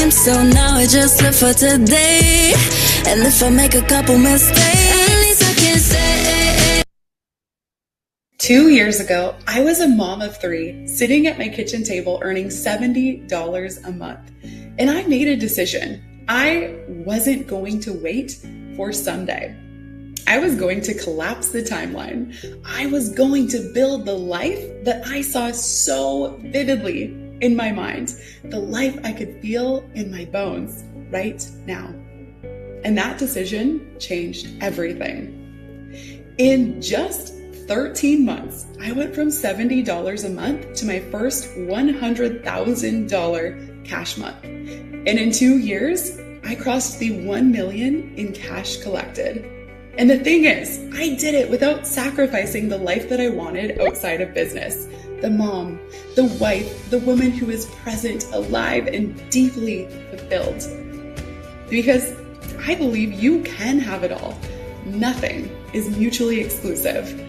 time, so now I just live for today. And if I make a couple mistakes, at least I can say. 2 years ago, I was a mom of 3, sitting at my kitchen table earning $70 a month. And I made a decision. I wasn't going to wait for someday. I was going to collapse the timeline. I was going to build the life that I saw so vividly in my mind, the life I could feel in my bones right now. And that decision changed everything. In just 13 months, I went from $70 a month to my first $100,000 cash month. And in 2 years, I crossed the 1 million in cash collected. And the thing is, I did it without sacrificing the life that I wanted outside of business. The mom, the wife, the woman who is present, alive, and deeply fulfilled. Because I believe you can have it all. Nothing is mutually exclusive.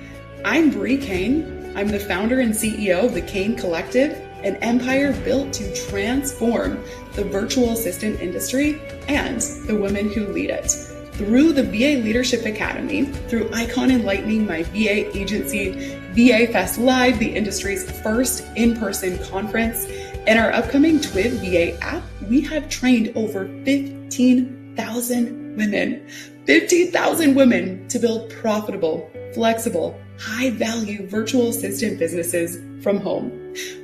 I'm Bree Kane. I'm the founder and CEO of the Kane Collective, an empire built to transform the virtual assistant industry and the women who lead it. Through the VA Leadership Academy, through Icon Enlightening, my VA agency, VA Fest Live, the industry's first in-person conference, and our upcoming TWIV VA app, we have trained over 15,000 women. 15,000 women to build profitable, flexible, high-value virtual assistant businesses from home.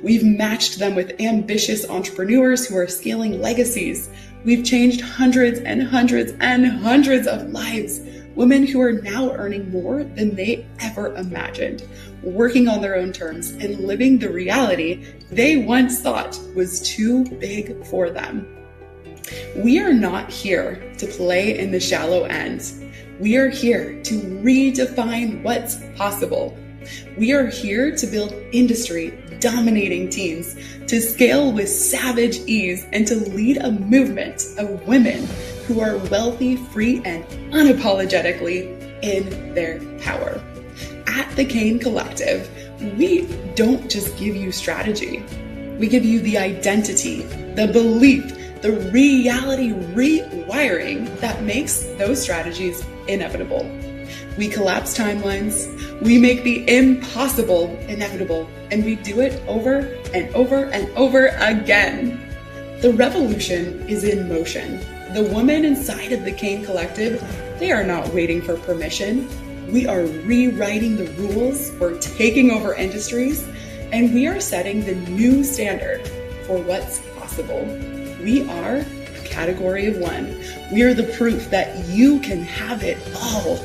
We've matched them with ambitious entrepreneurs who are scaling legacies. We've changed hundreds and hundreds and hundreds of lives. Women who are now earning more than they ever imagined, working on their own terms and living the reality they once thought was too big for them. We are not here to play in the shallow end. We are here to redefine what's possible. We are here to build industry-dominating teams, to scale with savage ease, and to lead a movement of women who are wealthy, free, and unapologetically in their power. At the Kane Collective, we don't just give you strategy. We give you the identity, the belief, the reality rewiring that makes those strategies inevitable. We collapse timelines, we make the impossible inevitable, and we do it over and over and over again. The revolution is in motion. The women inside of the Kane Collective, they are not waiting for permission. We are rewriting the rules, we're taking over industries, and we are setting the new standard for what's possible. We are a category of one. We are the proof that you can have it all.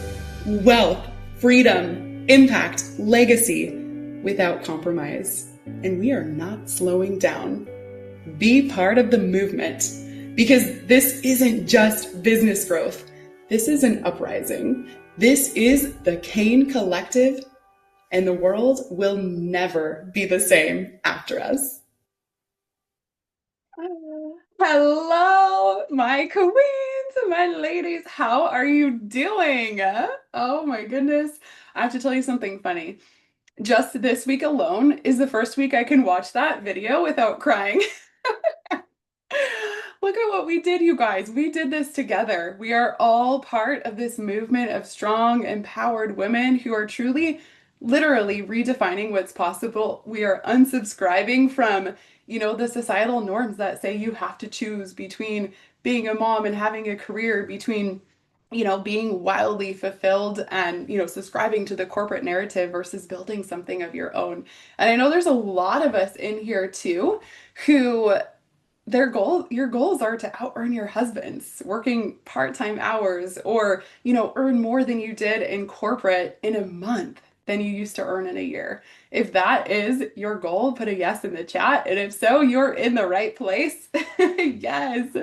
Wealth, freedom, impact, legacy, without compromise. And we are not slowing down. Be part of the movement, because this isn't just business growth. This is an uprising. This is the Kane Collective, and the world will never be the same after us. Hello, my queens, my ladies. How are you doing? Oh my goodness. I have to tell you something funny. Just this week alone is the first week I can watch that video without crying. Look at what we did, you guys. We did this together. We are all part of this movement of strong, empowered women who are truly, literally redefining what's possible. We are unsubscribing from the societal norms that say you have to choose between being a mom and having a career, between, being wildly fulfilled and, subscribing to the corporate narrative versus building something of your own. And I know there's a lot of us in here too, who your goals are to out earn your husbands, working part-time hours, or, earn more than you did in corporate in a month than you used to earn in a year. If that is your goal, put a yes in the chat. And if so, you're in the right place. Yes,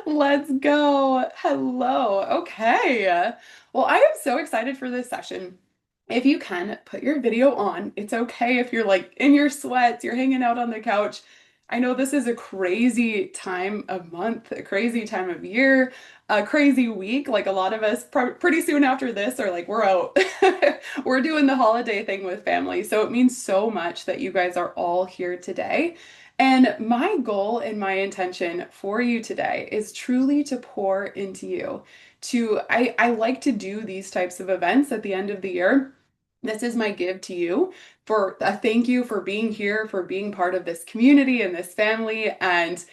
let's go. Hello. Okay. Well, I am so excited for this session. If you can, put your video on. It's okay if you're like in your sweats, you're hanging out on the couch. I know this is a crazy time of month, a crazy time of year, a crazy week. Like a lot of us pretty soon after this are like, we're out. We're doing the holiday thing with family. So it means so much that you guys are all here today. And my goal and my intention for you today is truly to pour into you. I like to do these types of events at the end of the year. This is my give to you for a thank you for being here, for being part of this community and this family. And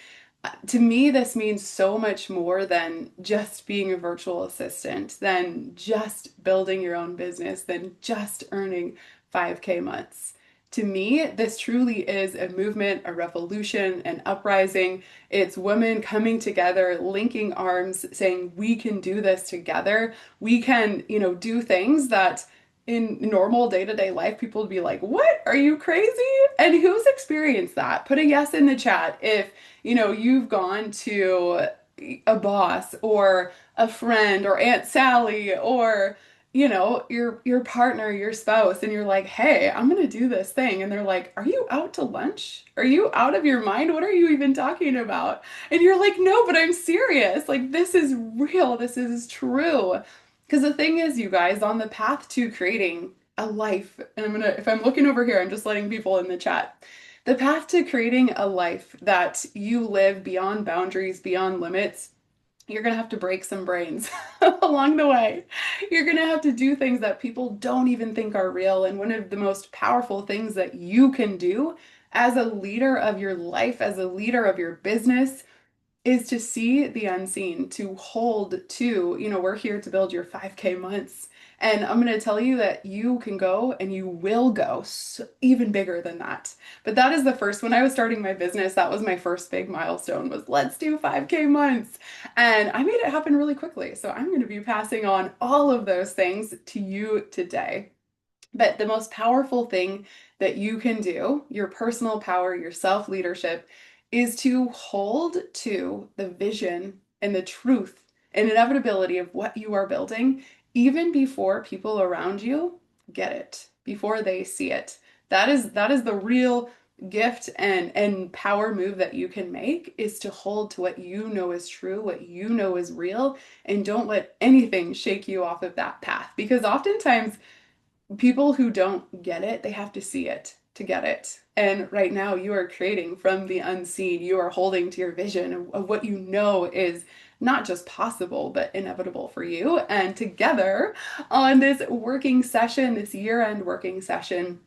to me, this means so much more than just being a virtual assistant, than just building your own business, than just earning 5K months. To me, this truly is a movement, a revolution, an uprising. It's women coming together, linking arms, saying, we can do this together. We can, do things that in normal day-to-day life, people would be like, what? Are you crazy? And who's experienced that? Put a yes in the chat if you've gone to a boss or a friend or Aunt Sally or your partner, your spouse, and you're like, hey, I'm gonna do this thing. And they're like, are you out to lunch? Are you out of your mind? What are you even talking about? And you're like, no, but I'm serious. Like, this is real. This is true. Because the thing is, you guys, on the path to creating a life, and if I'm looking over here, I'm just letting people in the chat. The path to creating a life that you live beyond boundaries, beyond limits, you're going to have to break some brains along the way. You're going to have to do things that people don't even think are real. And one of the most powerful things that you can do as a leader of your life, as a leader of your business, is to see the unseen, to hold to, we're here to build your 5K months. And I'm going to tell you that you can go and you will go even bigger than that. But that is the first, when I was starting my business, that was my first big milestone was let's do 5K months. And I made it happen really quickly. So I'm going to be passing on all of those things to you today. But the most powerful thing that you can do, your personal power, your self leadership, is to hold to the vision and the truth and inevitability of what you are building, even before people around you get it, before they see it. That is the real gift and power move that you can make, is to hold to what you know is true, what you know is real, and don't let anything shake you off of that path. Because oftentimes people who don't get it, they have to see it to get it. And right now, you are creating from the unseen. You are holding to your vision of what you know is not just possible, but inevitable for you. And together on this working session, this year-end working session,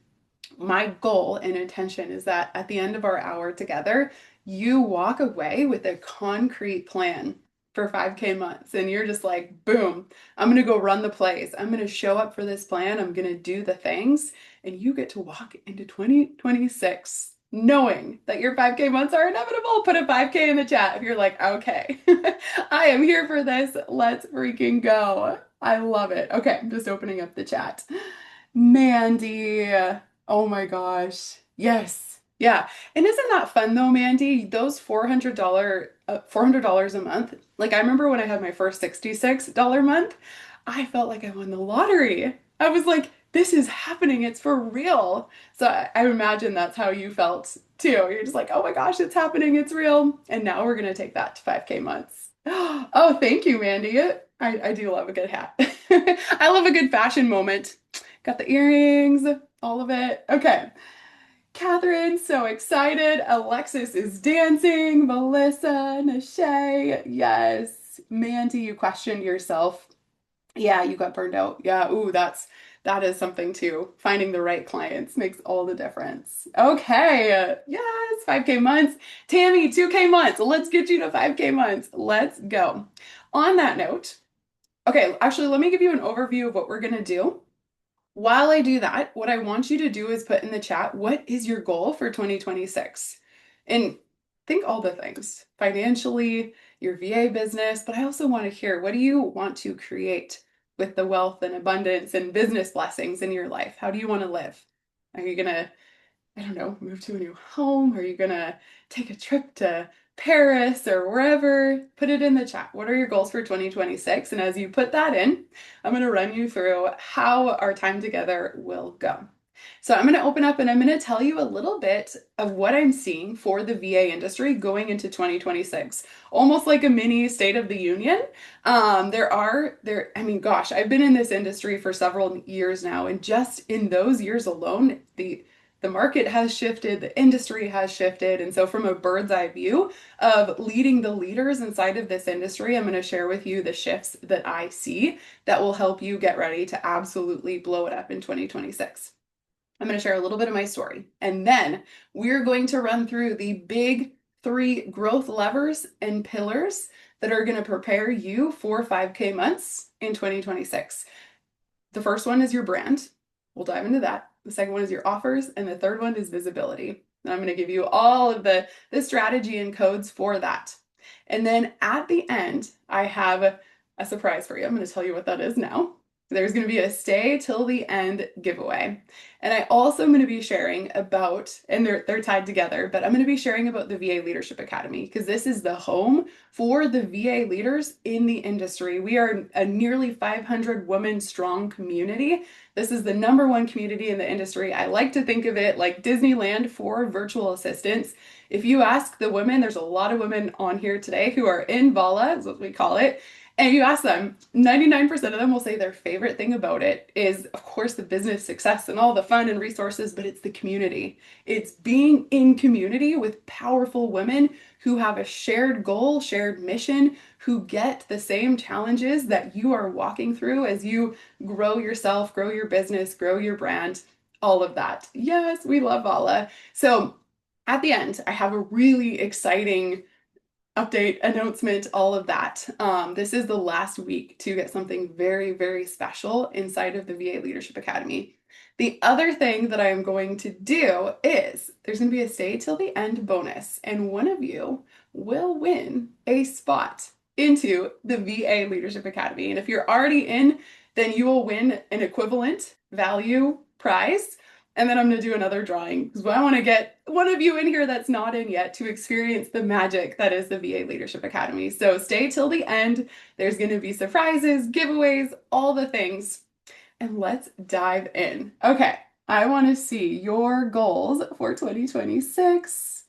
my goal and intention is that at the end of our hour together, you walk away with a concrete plan for 5K months. And you're just like, boom, I'm going to go run the plays. I'm going to show up for this plan. I'm going to do the things. And you get to walk into 2026 knowing that your 5K months are inevitable. Put a 5K in the chat if you're like, okay, I am here for this. Let's freaking go. I love it. Okay, I'm just opening up the chat. Mandy. Oh my gosh. Yes. Yeah. And isn't that fun though, Mandy? Those $400 a month. Like I remember when I had my first $66 month, I felt like I won the lottery. I was like, this is happening. It's for real. So I imagine that's how you felt too. You're just like, oh my gosh, it's happening. It's real. And now we're going to take that to 5K months. Oh, thank you, Mandy. I do love a good hat. I love a good fashion moment. Got the earrings, all of it. Okay. Catherine, so excited. Alexis is dancing. Melissa, Nashay, yes. Mandy, you questioned yourself. Yeah, you got burned out. Yeah, ooh, that is something too. Finding the right clients makes all the difference. Okay, yes, 5K months. Tammy, 2K months. Let's get you to 5K months. Let's go. On that note, okay, actually, let me give you an overview of what we're gonna do. While I do that, what I want you to do is put in the chat, what is your goal for 2026? And think all the things, financially, your VA business, but I also want to hear, what do you want to create with the wealth and abundance and business blessings in your life? How do you want to live? Are you going to, I don't know, move to a new home? Are you going to take a trip to Paris or wherever? Put it in the chat. What are your goals for 2026? And as you put that in, I'm going to run you through how our time together will go. So I'm going to open up and I'm going to tell you a little bit of what I'm seeing for the VA industry going into 2026, almost like a mini State of the Union. I mean, gosh, I've been in this industry for several years now, and just in those years alone, the the market has shifted, the industry has shifted. And so, from a bird's eye view of leading the leaders inside of this industry, I'm going to share with you the shifts that I see that will help you get ready to absolutely blow it up in 2026. I'm going to share a little bit of my story, and then we're going to run through the big three growth levers and pillars that are going to prepare you for 5K months in 2026. The first one is your brand. We'll dive into that. The second one is your offers, and the third one is visibility. And I'm going to give you all of the strategy and codes for that. And then at the end, I have a surprise for you. I'm going to tell you what that is now. There's going to be a stay till the end giveaway. And I also am going to be sharing about, and they're tied together, but I'm going to be sharing about the VA Leadership Academy, because this is the home for the VA leaders in the industry. We are a nearly 500 women strong community. This is the number one community in the industry. I like to think of it like Disneyland for virtual assistants. If you ask the women, there's a lot of women on here today who are in VALA, is what we call it. And you ask them, 99% of them will say their favorite thing about it is, of course, the business success and all the fun and resources, but it's the community. It's being in community with powerful women who have a shared goal, shared mission, who get the same challenges that you are walking through as you grow yourself, grow your business, grow your brand, all of that. Yes, we love Vala. So at the end, I have a really exciting update, announcement, all of that. This is the last week to get something very, very special inside of the VA Leadership Academy. The other thing that I am going to do is there's going to be a stay till the end bonus, and one of you will win a spot into the VA Leadership Academy. And if you're already in, then you will win an equivalent value prize. And then I'm going to do another drawing because I want to get one of you in here that's not in yet to experience the magic that is the VA Leadership Academy. So stay till the end. There's going to be surprises, giveaways, all the things. And let's dive in. Okay, I want to see your goals for 2026.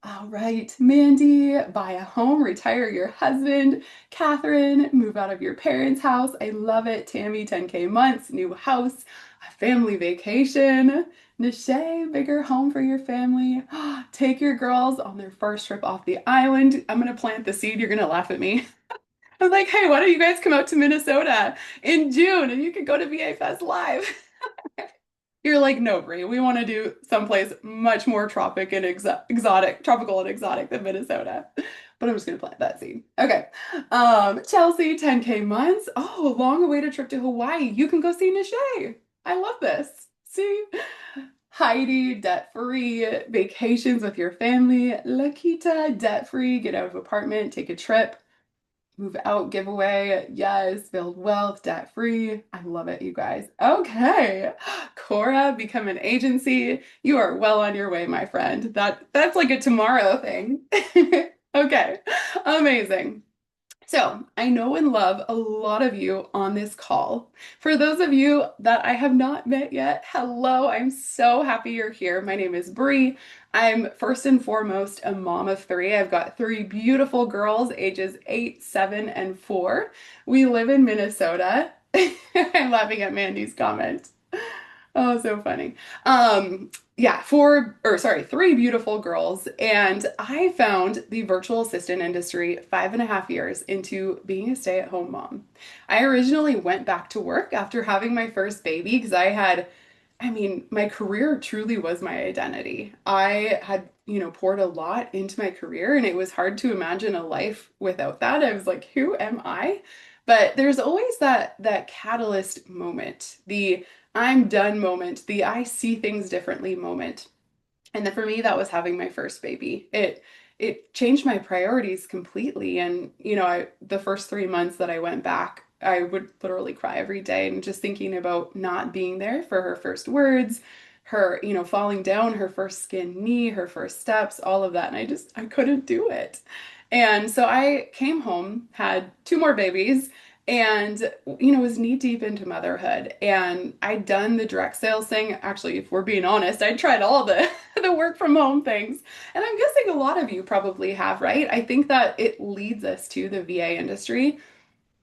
All right, Mandy, buy a home, retire your husband. Catherine, move out of your parents' house. I love it. Tammy, 10K months, new house, a family vacation. Nishay, bigger home for your family. Take your girls on their first trip off the island. I'm going to plant the seed. You're going to laugh at me. I was like, hey, why don't you guys come out to Minnesota in June and you can go to VA Fest live? You're like, no, Brie, we want to do someplace much more tropical and exotic than Minnesota. But I'm just going to plant that seed. Okay. Chelsea, 10K months. Oh, long-awaited trip to Hawaii. You can go see Nishay. I love this. See? Heidi, debt-free, vacations with your family. Lakita, debt-free, get out of apartment, take a trip. Move out giveaway. Yes. Build wealth, debt free. I love it, you guys. Okay. Cora, become an agency. You are well on your way, my friend. That's like a tomorrow thing. Okay. Amazing. So I know and love a lot of you on this call. For those of you that I have not met yet, hello, I'm so happy you're here. My name is Brie. I'm first and foremost a mom of three. I've got three beautiful girls, ages 8, 7, and 4. We live in Minnesota. I'm laughing at Mandy's comment. Oh, so funny. Yeah, three beautiful girls. And I found the virtual assistant industry 5.5 years into being a stay-at-home mom. I originally went back to work after having my first baby because my career truly was my identity. I had, poured a lot into my career, and it was hard to imagine a life without that. I was like, who am I? But there's always that catalyst moment, the I'm done moment, the I see things differently moment. And then for me, that was having my first baby. It changed my priorities completely. And, the first 3 months that I went back, I would literally cry every day and just thinking about not being there for her first words, her, falling down, her first skinned knee, her first steps, all of that. And I couldn't do it. And so I came home, had 2 more babies, and was knee deep into motherhood. And I'd done the direct sales thing. Actually, if we're being honest, I tried all the the work from home things. And I'm guessing a lot of you probably have, right? I think that it leads us to the VA industry.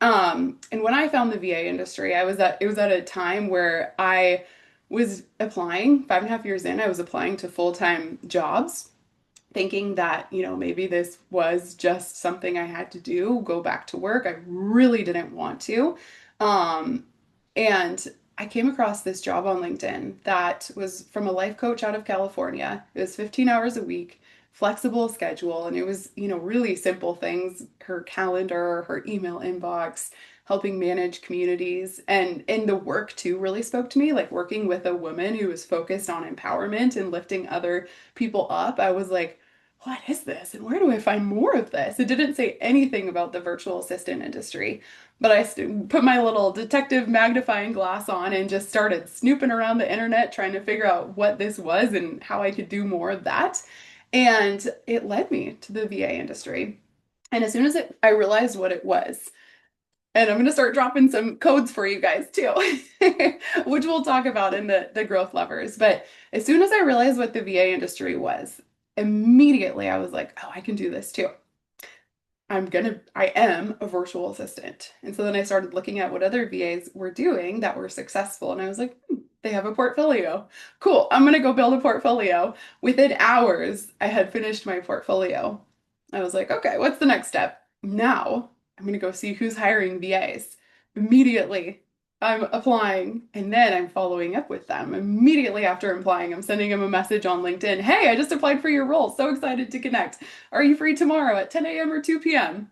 And when I found the VA industry, it was at a time where I was applying 5.5 years in, I was applying to full-time jobs, thinking that, maybe this was just something I had to do, go back to work. I really didn't want to. Um, and I came across this job on LinkedIn that was from a life coach out of California. It was 15 hours a week, flexible schedule, and it was, really simple things, her calendar, her email inbox, helping manage communities. And the work too really spoke to me, like working with a woman who was focused on empowerment and lifting other people up. I was like, what is this? And where do I find more of this? It didn't say anything about the virtual assistant industry, but I put my little detective magnifying glass on and just started snooping around the internet trying to figure out what this was and how I could do more of that. And it led me to the VA industry. And as soon as I realized what it was, and I'm going to start dropping some codes for you guys too, which we'll talk about in the growth levers. But as soon as I realized what the VA industry was, immediately I was like, oh, I can do this too. I am a virtual assistant. And so then I started looking at what other VAs were doing that were successful. And I was like, they have a portfolio. Cool. I'm going to go build a portfolio. Within hours, I had finished my portfolio. I was like, okay, what's the next step? Now I'm going to go see who's hiring VAs. Immediately, I'm applying and then I'm following up with them. Immediately after applying, I'm sending them a message on LinkedIn. Hey, I just applied for your role. So excited to connect. Are you free tomorrow at 10 a.m. or 2 p.m.?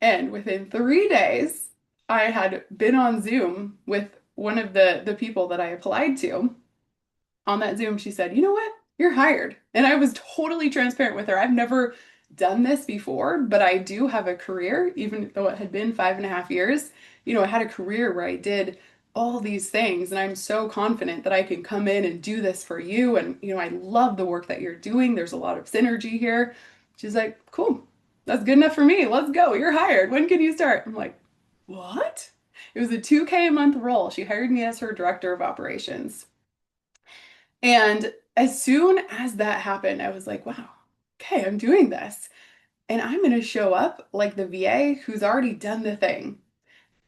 And within 3 days, I had been on Zoom with one of the people that I applied to. On that Zoom, she said, you know what? You're hired. And I was totally transparent with her. I've never done this before, but I do have a career, even though it had been 5.5 years. I had a career where I did all these things, and I'm so confident that I can come in and do this for you. And, I love the work that you're doing. There's a lot of synergy here. She's like, cool, that's good enough for me. Let's go. You're hired. When can you start? I'm like, what? It was a 2K a month role. She hired me as her director of operations. And as soon as that happened, I was like, wow, okay, I'm doing this. And I'm going to show up like the VA who's already done the thing.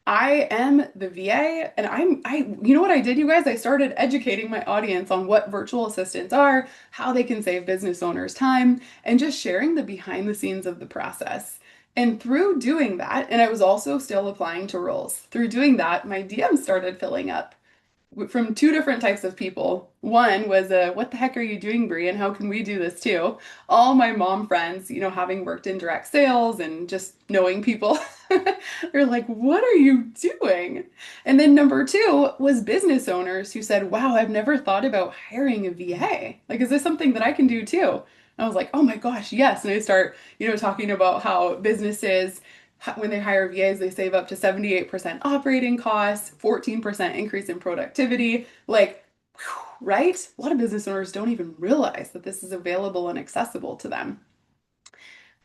I am the VA, and you know what I did, you guys? I started educating my audience on what virtual assistants are, how they can save business owners time, and just sharing the behind the scenes of the process. And through doing that, and I was also still applying to roles, through doing that, my DMs started filling up from two different types of people. One was what the heck are you doing, Brie, and how can we do this too? All my mom friends, having worked in direct sales and just knowing people, they're like, what are you doing? And then number two was business owners who said, wow, I've never thought about hiring a VA. Like, is this something that I can do too? And I was like, oh my gosh, yes. And I start, talking about how businesses, when they hire VAs, they save up to 78% operating costs, 14% increase in productivity. Like, right? A lot of business owners don't even realize that this is available and accessible to them.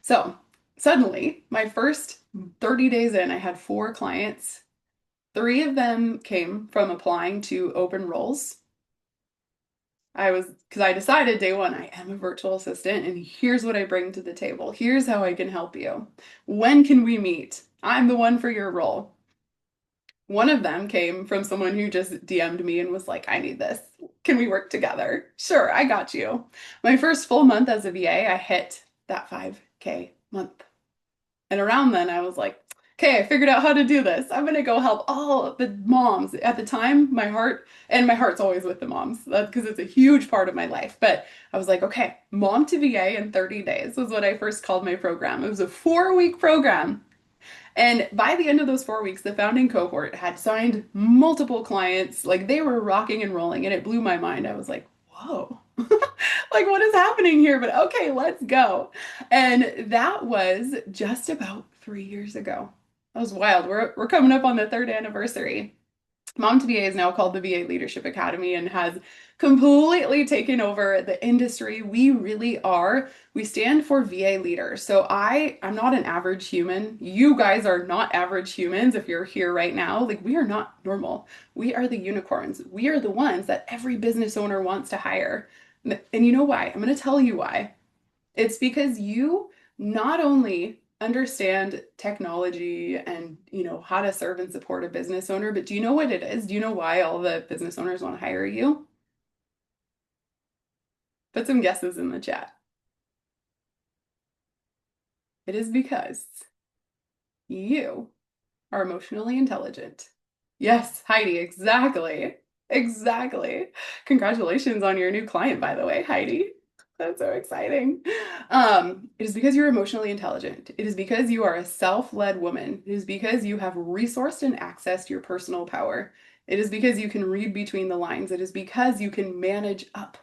So suddenly, my first 30 days in, I had 4 clients. 3 of them came from applying to open roles. Because I decided day one, I am a virtual assistant, and here's what I bring to the table. Here's how I can help you. When can we meet? I'm the one for your role. One of them came from someone who just DM'd me and was like, I need this. Can we work together? Sure, I got you. My first full month as a VA, I hit that 5K month. And around then, I was like, okay, I figured out how to do this. I'm going to go help all the moms. At the time, my heart's always with the moms because it's a huge part of my life. But I was like, okay, mom to VA in 30 days was what I first called my program. It was a 4-week program. And by the end of those 4 weeks, the founding cohort had signed multiple clients. Like, they were rocking and rolling, and it blew my mind. I was like, whoa, like, what is happening here? But okay, let's go. And that was just about 3 years ago. That was wild. We're coming up on the 3rd anniversary. Mom to VA is now called the VA Leadership Academy and has completely taken over the industry. We really are. We stand for VA leaders. So I'm not an average human. You guys are not average humans if you're here right now. Like, we are not normal. We are the unicorns. We are the ones that every business owner wants to hire. And you know why? I'm going to tell you why. It's because you not only understand technology and, how to serve and support a business owner, but do you know what it is? Do you know why all the business owners want to hire you? Put some guesses in the chat. It is because you are emotionally intelligent. Yes, Heidi, exactly. Exactly. Congratulations on your new client, by the way, Heidi. That's so exciting. It is because you're emotionally intelligent. It is because you are a self-led woman. It is because you have resourced and accessed your personal power. It is because you can read between the lines. It is because you can manage up.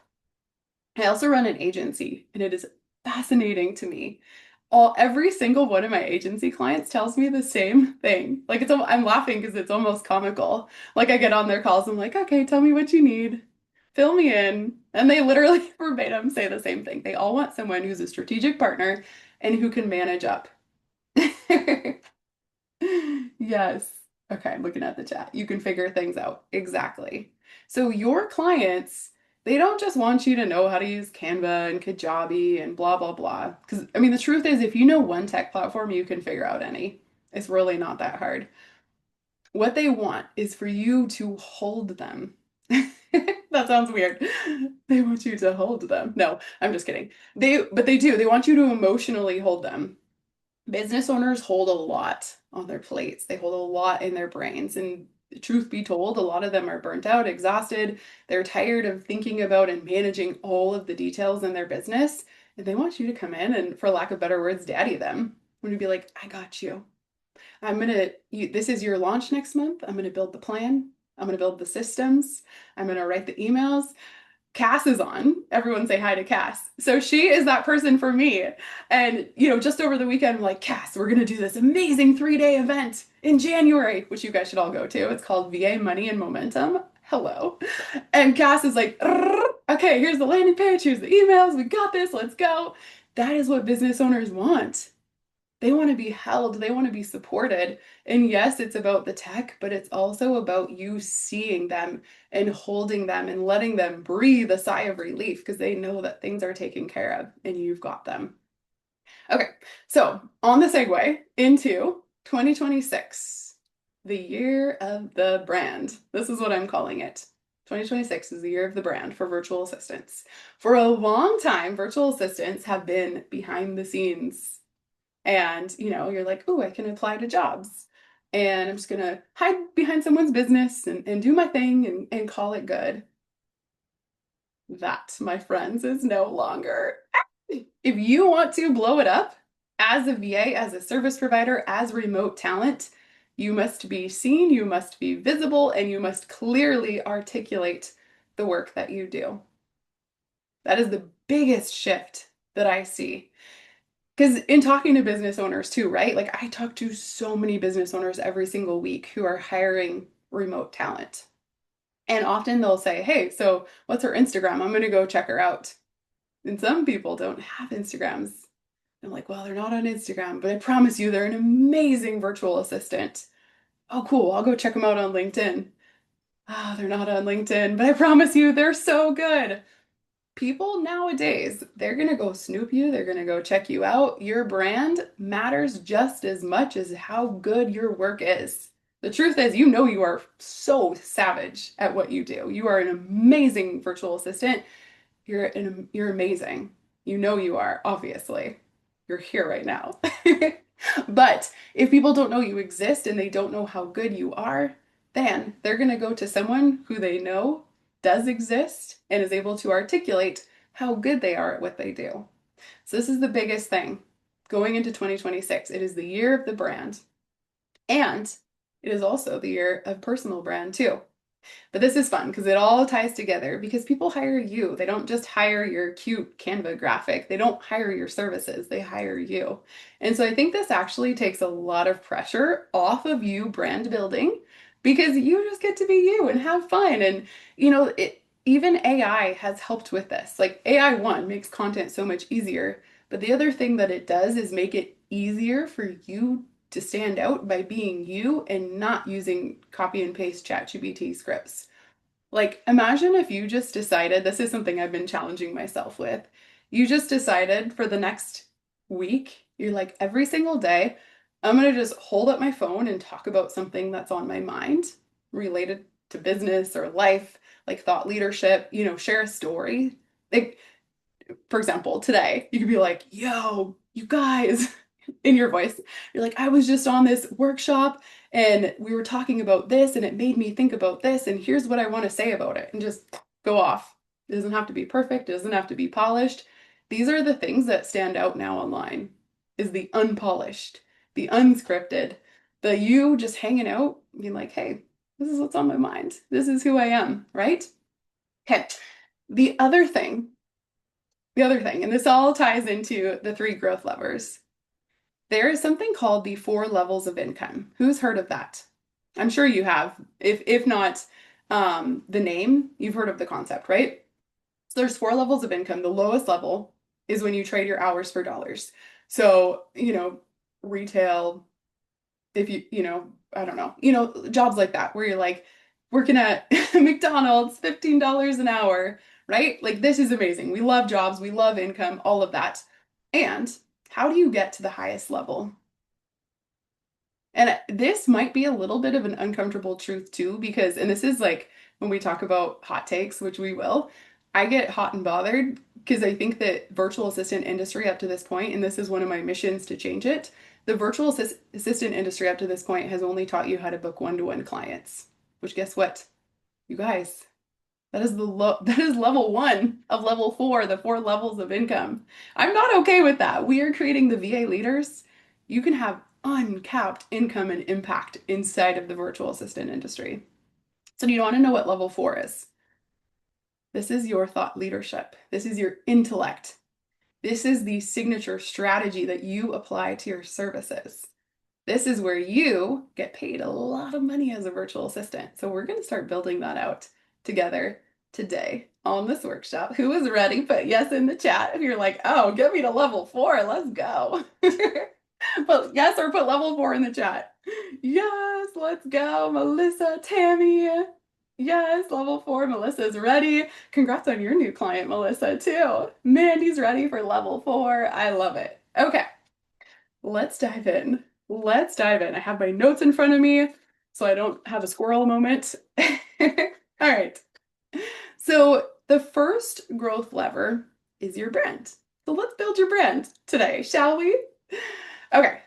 I also run an agency, and it is fascinating to me. Every single one of my agency clients tells me the same thing. Like I'm laughing because it's almost comical. Like I get on their calls, I'm like, okay, tell me what you need. Fill me in. And they literally verbatim say the same thing. They all want someone who's a strategic partner and who can manage up. Yes. Okay, I'm looking at the chat. You can figure things out. Exactly. So your clients, they don't just want you to know how to use Canva and Kajabi and blah, blah, blah. Because, I mean, the truth is, if you know one tech platform, you can figure out any. It's really not that hard. What they want is for you to hold them. That sounds weird. They want you to hold them. No, I'm just kidding. But they do. They want you to emotionally hold them. Business owners hold a lot on their plates. They hold a lot in their brains. And truth be told, a lot of them are burnt out, exhausted. They're tired of thinking about and managing all of the details in their business. And they want you to come in and, for lack of better words, daddy them. When you be like, I got you. This is your launch next month. I'm going to build the plan. I'm going to build the systems. I'm going to write the emails. Cass is on. Everyone say hi to Cass. So she is that person for me. And, just over the weekend, I'm like, Cass, we're going to do this amazing 3-day event in January, which you guys should all go to. It's called VA Money and Momentum. Hello. And Cass is like, okay, here's the landing page, here's the emails, we got this, let's go. That is what business owners want. They want to be held, they want to be supported. And yes, it's about the tech, but it's also about you seeing them and holding them and letting them breathe a sigh of relief because they know that things are taken care of and you've got them. Okay, so on the segue into 2026, the year of the brand. This is what I'm calling it. 2026 is the year of the brand for virtual assistants. For a long time, virtual assistants have been behind the scenes and, you're like, oh, I can apply to jobs. And I'm just going to hide behind someone's business and do my thing and call it good. That, my friends, is no longer. If you want to blow it up as a VA, as a service provider, as remote talent, you must be seen, you must be visible, and you must clearly articulate the work that you do. That is the biggest shift that I see. Because in talking to business owners too, right? Like I talk to so many business owners every single week who are hiring remote talent. And often they'll say, hey, so what's her Instagram? I'm going to go check her out. And some people don't have Instagrams. I'm like, well, they're not on Instagram, but I promise you they're an amazing virtual assistant. Oh, cool. I'll go check them out on LinkedIn. Ah, they're not on LinkedIn, but I promise you they're so good. People nowadays, they're going to go snoop you, they're going to go check you out. Your brand matters just as much as how good your work is. The truth is, you are so savage at what you do. You are an amazing virtual assistant. You're amazing. You are, obviously. You're here right now. But if people don't know you exist and they don't know how good you are, then they're going to go to someone who they know does exist and is able to articulate how good they are at what they do. So this is the biggest thing going into 2026. It is the year of the brand, and it is also the year of personal brand too. But this is fun because it all ties together because people hire you. They don't just hire your cute Canva graphic. They don't hire your services. They hire you. And so I think this actually takes a lot of pressure off of you brand building because you just get to be you and have fun. And even AI has helped with this. Like AI one makes content so much easier, but the other thing that it does is make it easier for you to stand out by being you and not using copy and paste ChatGPT scripts. Like, imagine if you just decided, this is something I've been challenging myself with. You just decided for the next week, You're like, every single day, I'm going to just hold up my phone and talk about something that's on my mind related to business or life, like thought leadership, share a story. Like, for example, today, you could be like, yo, you guys, in your voice, you're like, I was just on this workshop and we were talking about this and it made me think about this. And here's what I want to say about it. And just go off. It doesn't have to be perfect, it doesn't have to be polished. These are the things that stand out now online is the unpolished, the unscripted, the you just hanging out, being like, hey, this is what's on my mind. This is who I am, right? Okay. The other thing, and this all ties into the 3 growth levers. There is something called the 4 levels of income. Who's heard of that? I'm sure you have. If not the name, you've heard of the concept, right? So there's 4 levels of income. The lowest level is when you trade your hours for dollars. So, retail, if I don't know, jobs like that where you're like working at McDonald's, $15 an hour, right? Like this is amazing. We love jobs, we love income, all of that. And how do you get to the highest level? And this might be a little bit of an uncomfortable truth too, because, and this is like when we talk about hot takes, which we will, I get hot and bothered because I think that virtual assistant industry up to this point, and this is one of my missions to change it, the virtual assistant industry up to this point has only taught you how to book one-to-one clients, which guess what? You guys, that is that is level 1 of level 4, the 4 levels of income. I'm not okay with that. We are creating the VA leaders. You can have uncapped income and impact inside of the virtual assistant industry. So do you want to know what level 4 is? This is your thought leadership. This is your intellect. This is the signature strategy that you apply to your services. This is where you get paid a lot of money as a virtual assistant. So we're going to start building that out together today on this workshop. Who is ready? Put yes in the chat. If you're like, oh, get me to level 4, let's go. But yes, or put level 4 in the chat. Yes, let's go. Melissa, Tammy. Yes, level 4. Melissa's ready. Congrats on your new client, Melissa, too. Mandy's ready for level 4. I love it. Okay, let's dive in. Let's dive in. I have my notes in front of me so I don't have a squirrel moment. All right. So the first growth lever is your brand. So let's build your brand today, shall we? Okay.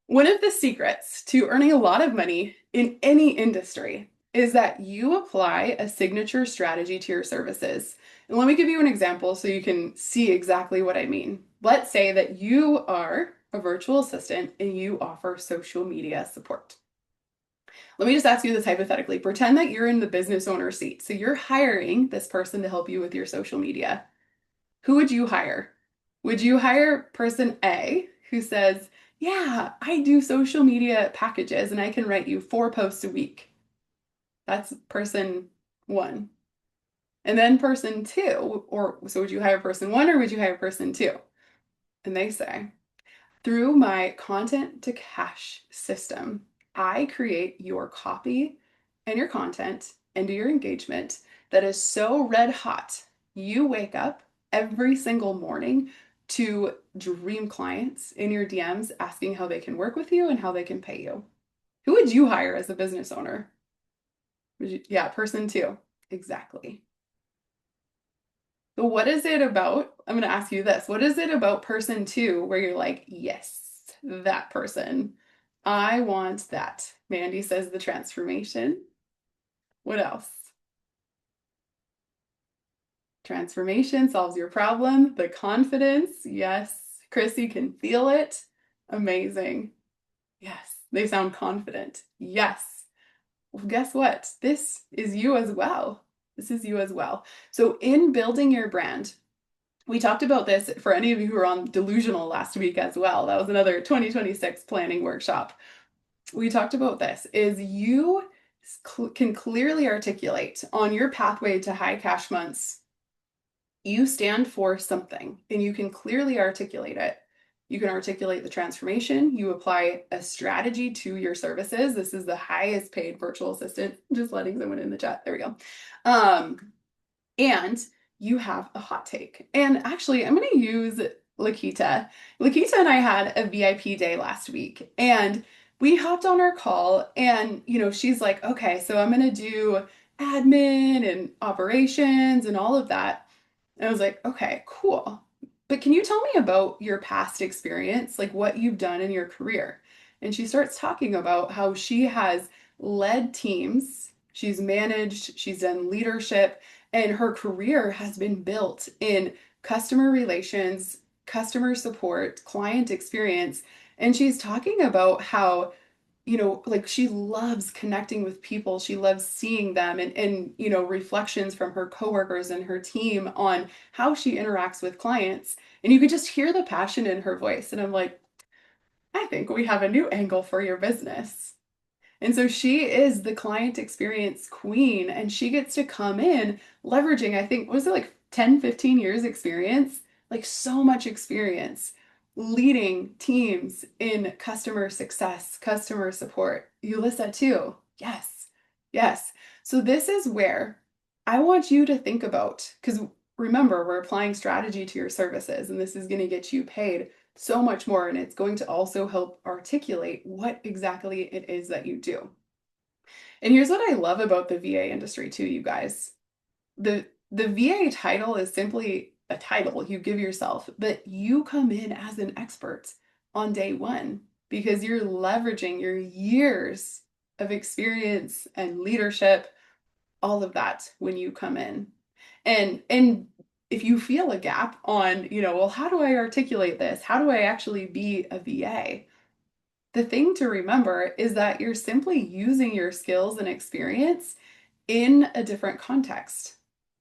One of the secrets to earning a lot of money in any industry is that you apply a signature strategy to your services. And let me give you an example so you can see exactly what I mean. Let's say that you are a virtual assistant and you offer social media support. Let me just ask you this hypothetically. Pretend that you're in the business owner seat. So you're hiring this person to help you with your social media. Who would you hire? Would you hire person A who says, yeah, I do social media packages and I can write you 4 posts a week? That's person 1. And then person 2, or so would you hire person 1 or would you hire person 2? And they say, through my content to cash system, I create your copy and your content and your engagement that is so red hot. You wake up every single morning to dream clients in your DMs asking how they can work with you and how they can pay you. Who would you hire as a business owner? Yeah, person 2. Exactly. So what is it about? I'm going to ask you this. What is it about person 2 where you're like, yes, that person. I want that. Mandy says the transformation. What else? Transformation solves your problem. The confidence. Yes. Chrissy can feel it. Amazing. Yes. They sound confident. Yes. Well, guess what? This is you as well. This is you as well. So in building your brand, we talked about this for any of you who were on Delusional last week as well. That was another 2026 planning workshop. We talked about this, is you can clearly articulate on your pathway to high cash months, you stand for something and you can clearly articulate it. You can articulate the transformation. You apply a strategy to your services. This is the highest paid virtual assistant. Just letting someone in the chat. There we go. And you have a hot take. And actually, I'm going to use Lakita. Lakita and I had a VIP day last week, and we hopped on our call, and she's like, okay, so I'm gonna do admin and operations and all of that. And I was like, okay, cool. But can you tell me about your past experience, like what you've done in your career? And she starts talking about how she has led teams, she's managed, she's done leadership, and her career has been built in customer relations, customer support, client experience. And she's talking about how like she loves connecting with people. She loves seeing them and reflections from her coworkers and her team on how she interacts with clients. And you could just hear the passion in her voice. And I'm like, I think we have a new angle for your business. And so she is the client experience queen, and she gets to come in leveraging, I think, was it like 10, 15 years experience? Like so much experience leading teams in customer success, customer support. Yulissa too. Yes. Yes. So this is where I want you to think about, because remember, we're applying strategy to your services, and this is going to get you paid so much more, and it's going to also help articulate what exactly it is that you do. And here's what I love about the VA industry too, you guys. The VA title is simply a title you give yourself, but you come in as an expert on day one because you're leveraging your years of experience and leadership, all of that when you come in. And if you feel a gap on, well, how do I articulate this? How do I actually be a VA? The thing to remember is that you're simply using your skills and experience in a different context.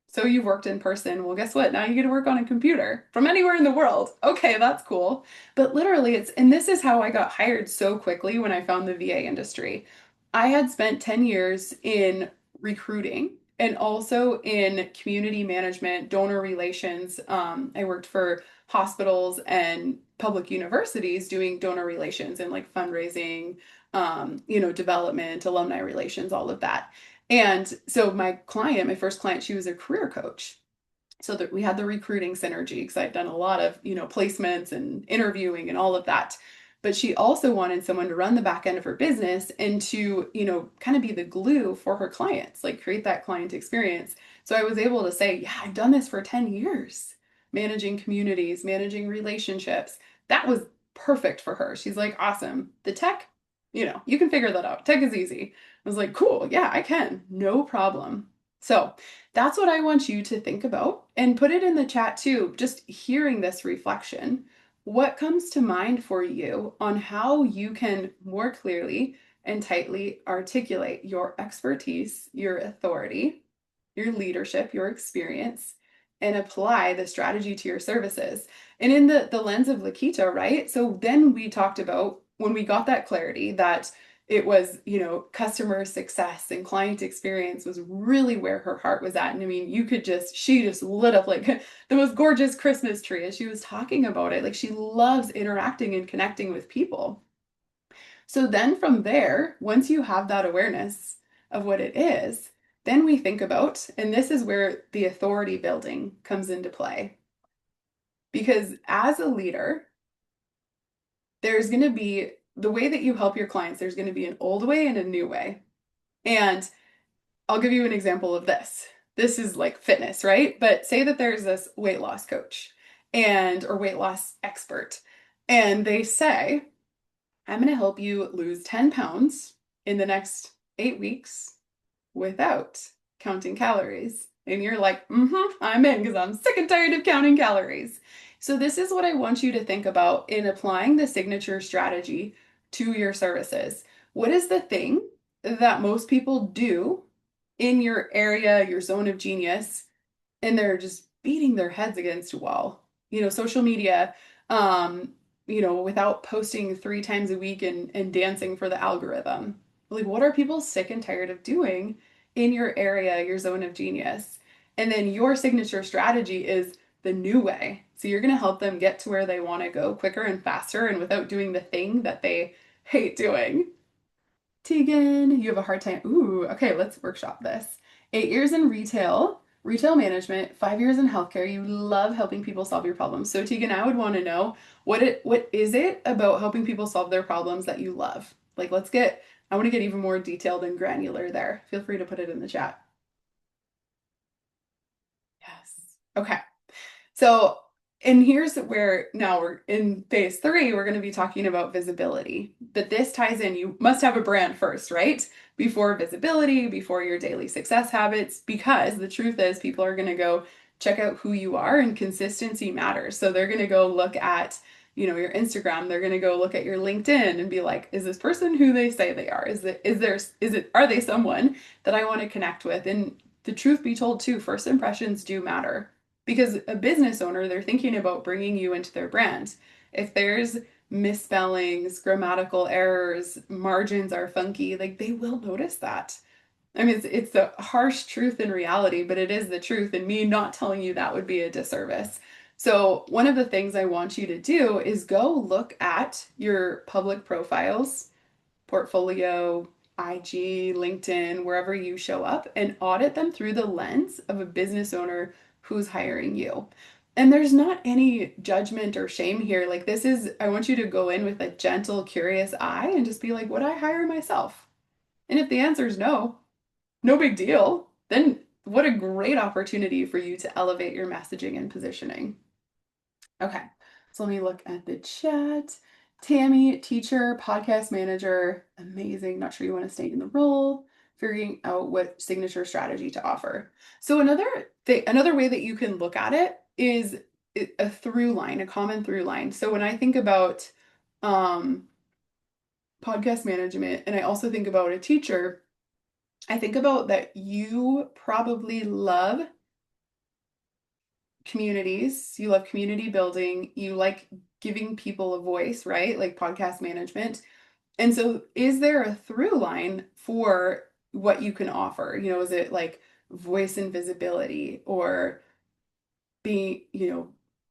So you've worked in person. Well, guess what? Now you get to work on a computer from anywhere in the world. Okay, that's cool. But literally, and this is how I got hired so quickly when I found the VA industry. I had spent 10 years in recruiting and also in community management, donor relations. I worked for hospitals and public universities doing donor relations and like fundraising, development, alumni relations, all of that. And so my first client, she was a career coach. So that we had the recruiting synergy because I'd done a lot of, placements and interviewing and all of that. But she also wanted someone to run the back end of her business and to, kind of be the glue for her clients, like create that client experience. So I was able to say, yeah, I've done this for 10 years, managing communities, managing relationships. That was perfect for her. She's like, awesome. The tech, you can figure that out. Tech is easy. I was like, cool. Yeah, I can. No problem. So that's what I want you to think about and put it in the chat too. Just hearing this reflection, what comes to mind for you on how you can more clearly and tightly articulate your expertise, your authority, your leadership, your experience, and apply the strategy to your services. And in the lens of Lakita, right? So then we talked about when we got that clarity that it was, customer success and client experience was really where her heart was at. And I mean, she just lit up like the most gorgeous Christmas tree as she was talking about it. Like she loves interacting and connecting with people. So then from there, once you have that awareness of what it is, then we think about, and this is where the authority building comes into play. Because as a leader, there's going to be the way that you help your clients, there's going to be an old way and a new way. And I'll give you an example of this. This is like fitness, right? But say that there's this weight loss coach or weight loss expert, and they say, I'm going to help you lose 10 pounds in the next 8 weeks without counting calories. And you're like, I'm in because I'm sick and tired of counting calories. So this is what I want you to think about in applying the signature strategy to your services. What is the thing that most people do in your area, your zone of genius, and they're just beating their heads against a wall? Social media, without posting 3 times a week and dancing for the algorithm. Like, what are people sick and tired of doing in your area, your zone of genius? And then your signature strategy is the new way. So you're going to help them get to where they want to go quicker and faster and without doing the thing that they hate doing. Tegan, you have a hard time. Ooh, okay, let's workshop this. 8 years in retail, retail management, 5 years in healthcare. You love helping people solve your problems. So Tegan, I would want to know what is it about helping people solve their problems that you love? Like, I want to get even more detailed and granular there. Feel free to put it in the chat. Yes. Okay. So, and here's where now we're in phase three, we're going to be talking about visibility. But this ties in, you must have a brand first, right? Before visibility, before your daily success habits, because the truth is people are going to go check out who you are and consistency matters. So they're going to go look at, your Instagram, they're going to go look at your LinkedIn and be like, is this person who they say they are? Are they someone that I want to connect with? And the truth be told too, first impressions do matter because a business owner, they're thinking about bringing you into their brand. If there's misspellings, grammatical errors, margins are funky, like they will notice that. I mean, it's the harsh truth in reality, but it is the truth, and me not telling you that would be a disservice. So, one of the things I want you to do is go look at your public profiles, portfolio, IG, LinkedIn, wherever you show up, and audit them through the lens of a business owner who's hiring you. And there's not any judgment or shame here. Like, I want you to go in with a gentle, curious eye and just be like, would I hire myself? And if the answer is no, no big deal, then what a great opportunity for you to elevate your messaging and positioning. Okay, so let me look at the chat. Tammy, teacher, podcast manager, amazing. Not sure you want to stay in the role. Figuring out what signature strategy to offer. So another way that you can look at it is a through line, a common through line. So when I think about podcast management, and I also think about a teacher, I think about that you probably love communities, you love community building, you like giving people a voice, right? Like podcast management. And so, is there a through line for what you can offer? Is it like voice and visibility or being,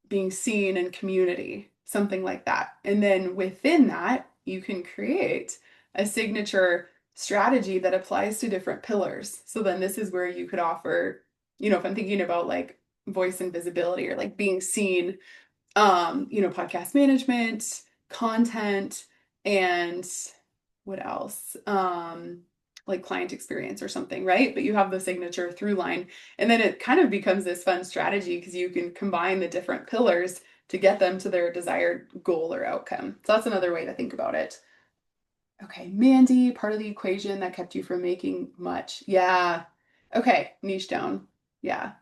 being seen in community, something like that? And then within that, you can create a signature strategy that applies to different pillars. So then this is where you could offer, if I'm thinking about like voice and visibility or like being seen, podcast management, content, and what else? Like client experience or something, right? But you have the signature through line. And then it kind of becomes this fun strategy because you can combine the different pillars to get them to their desired goal or outcome. So that's another way to think about it. Okay, Mandy, part of the equation that kept you from making much. Yeah. Okay, niche down. Yeah.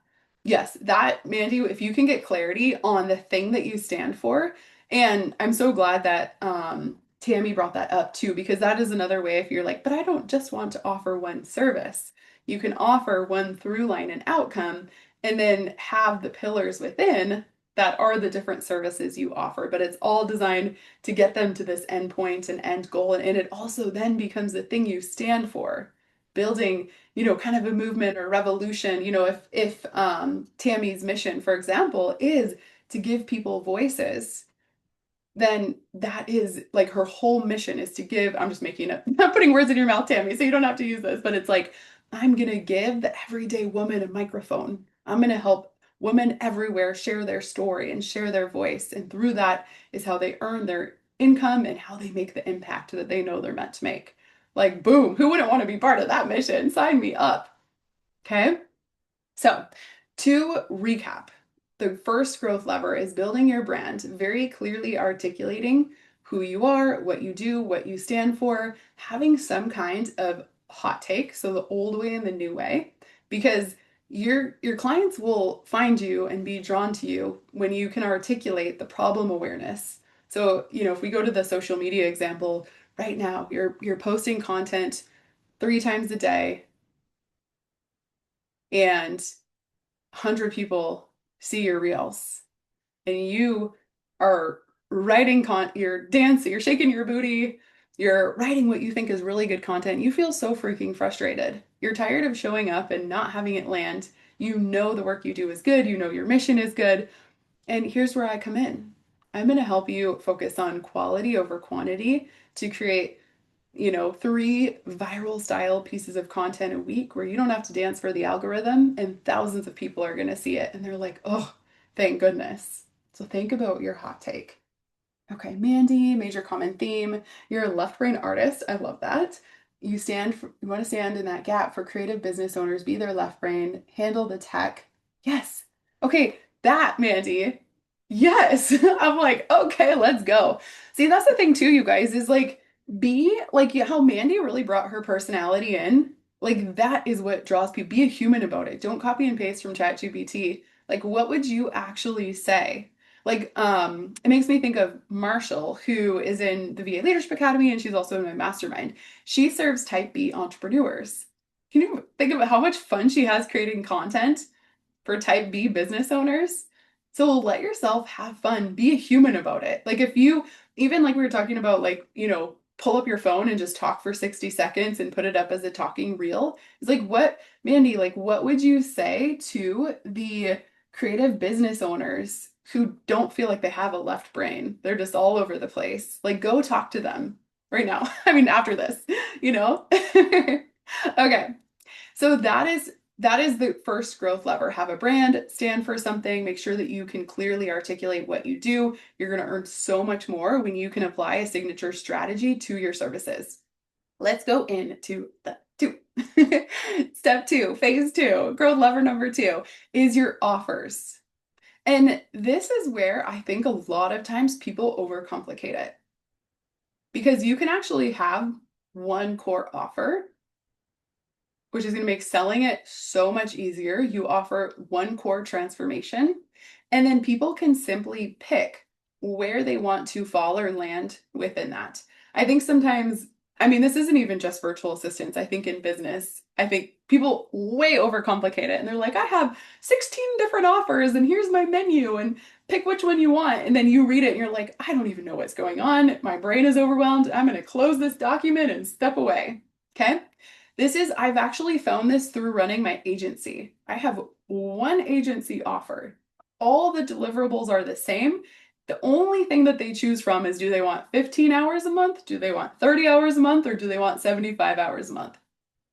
Yes, that, Mandy, if you can get clarity on the thing that you stand for, and I'm so glad that Tammy brought that up too, because that is another way if you're like, but I don't just want to offer one service. You can offer one through line and outcome, and then have the pillars within that are the different services you offer, but it's all designed to get them to this end point and end goal. And it also then becomes the thing you stand for, building, kind of a movement or revolution. If Tammy's mission, for example, is to give people voices, then that is like her whole mission is to give. I'm just making up, not putting words in your mouth, Tammy, so you don't have to use this, but it's like, I'm going to give the everyday woman a microphone. I'm going to help women everywhere share their story and share their voice. And through that is how they earn their income and how they make the impact that they know they're meant to make. Like, boom, who wouldn't want to be part of that mission? Sign me up. Okay. So, to recap, the first growth lever is building your brand, very clearly articulating who you are, what you do, what you stand for, having some kind of hot take, so the old way and the new way, because your clients will find you and be drawn to you when you can articulate the problem awareness. So, if we go to the social media example right now, you're posting content 3 times a day and 100 people see your reels and you are you're dancing, you're shaking your booty, you're writing what you think is really good content, you feel so freaking frustrated. You're tired of showing up and not having it land. You know the work you do is good, you know your mission is good. And here's where I come in. I'm going to help you focus on quality over quantity to create 3 viral style pieces of content a week where you don't have to dance for the algorithm and thousands of people are going to see it and they're like, oh, thank goodness. So think about your hot take. Okay, Mandy, major common theme. You're a left brain artist. I love that. You want to stand in that gap for creative business owners, be their left brain, handle the tech. Yes. Okay, that, Mandy. Yes. I'm like, okay, let's go. See, that's the thing too, you guys, is like be like how Mandy really brought her personality in. Like that is what draws people. Be a human about it. Don't copy and paste from ChatGPT. Like, what would you actually say? Like, it makes me think of Marshall, who is in the VA Leadership Academy, and she's also in my mastermind. She serves Type B entrepreneurs. Can you think about how much fun she has creating content for Type B business owners? So let yourself have fun, be a human about it. Like if you, even like we were talking about, like, pull up your phone and just talk for 60 seconds and put it up as a talking reel. It's like, what, Mandy, like, what would you say to the creative business owners who don't feel like they have a left brain? They're just all over the place. Like, go talk to them right now. I mean, after this, you know? Okay. So that is the first growth lever. Have a brand, stand for something, make sure that you can clearly articulate what you do. You're going to earn so much more when you can apply a signature strategy to your services. Let's go into the 2. Step 2, phase 2, growth lever number 2 is your offers. And this is where I think a lot of times people overcomplicate it. Because you can actually have one core offer, which is going to make selling it so much easier. You offer one core transformation, and then people can simply pick where they want to fall or land within that. I think sometimes, I mean, this isn't even just virtual assistants. I think in business, I think people way overcomplicate it and they're like, I have 16 different offers and here's my menu and pick which one you want. And then you read it and you're like, I don't even know what's going on. My brain is overwhelmed. I'm going to close this document and step away. Okay. I've actually found this through running my agency. I have one agency offer. All the deliverables are the same. The only thing that they choose from is, do they want 15 hours a month? Do they want 30 hours a month? Or do they want 75 hours a month?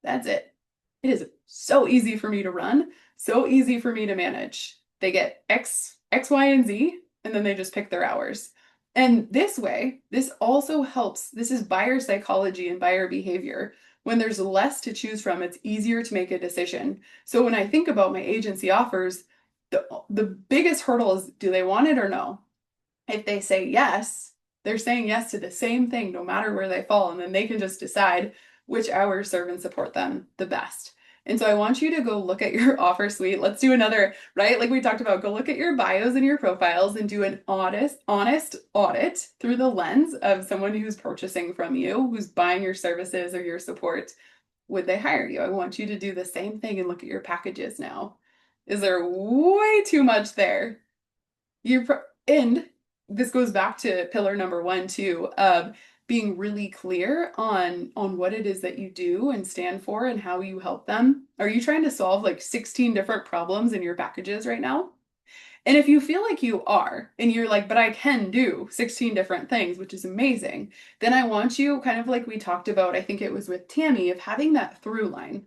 That's it. It is so easy for me to run, so easy for me to manage. They get X, Y, and Z, and then they just pick their hours. And this way, this also helps. This is buyer psychology and buyer behavior. When there's less to choose from, it's easier to make a decision. So when I think about my agency offers, the biggest hurdle is, do they want it or no? If they say yes, they're saying yes to the same thing, no matter where they fall. And then they can just decide which hours serve and support them the best. And so I want you to go look at your offer suite. Let's do another, right? Like we talked about, go look at your bios and your profiles and do an honest audit through the lens of someone who's purchasing from you, who's buying your services or your support. Would they hire you? I want you to do the same thing and look at your packages now. Is there way too much there? And this goes back to pillar number 1 too, of being really clear on what it is that you do and stand for and how you help them. Are you trying to solve like 16 different problems in your packages right now? And if you feel like you are, and you're like, but I can do 16 different things, which is amazing, then I want you, kind of like we talked about, I think it was with Tammy, of having that through line.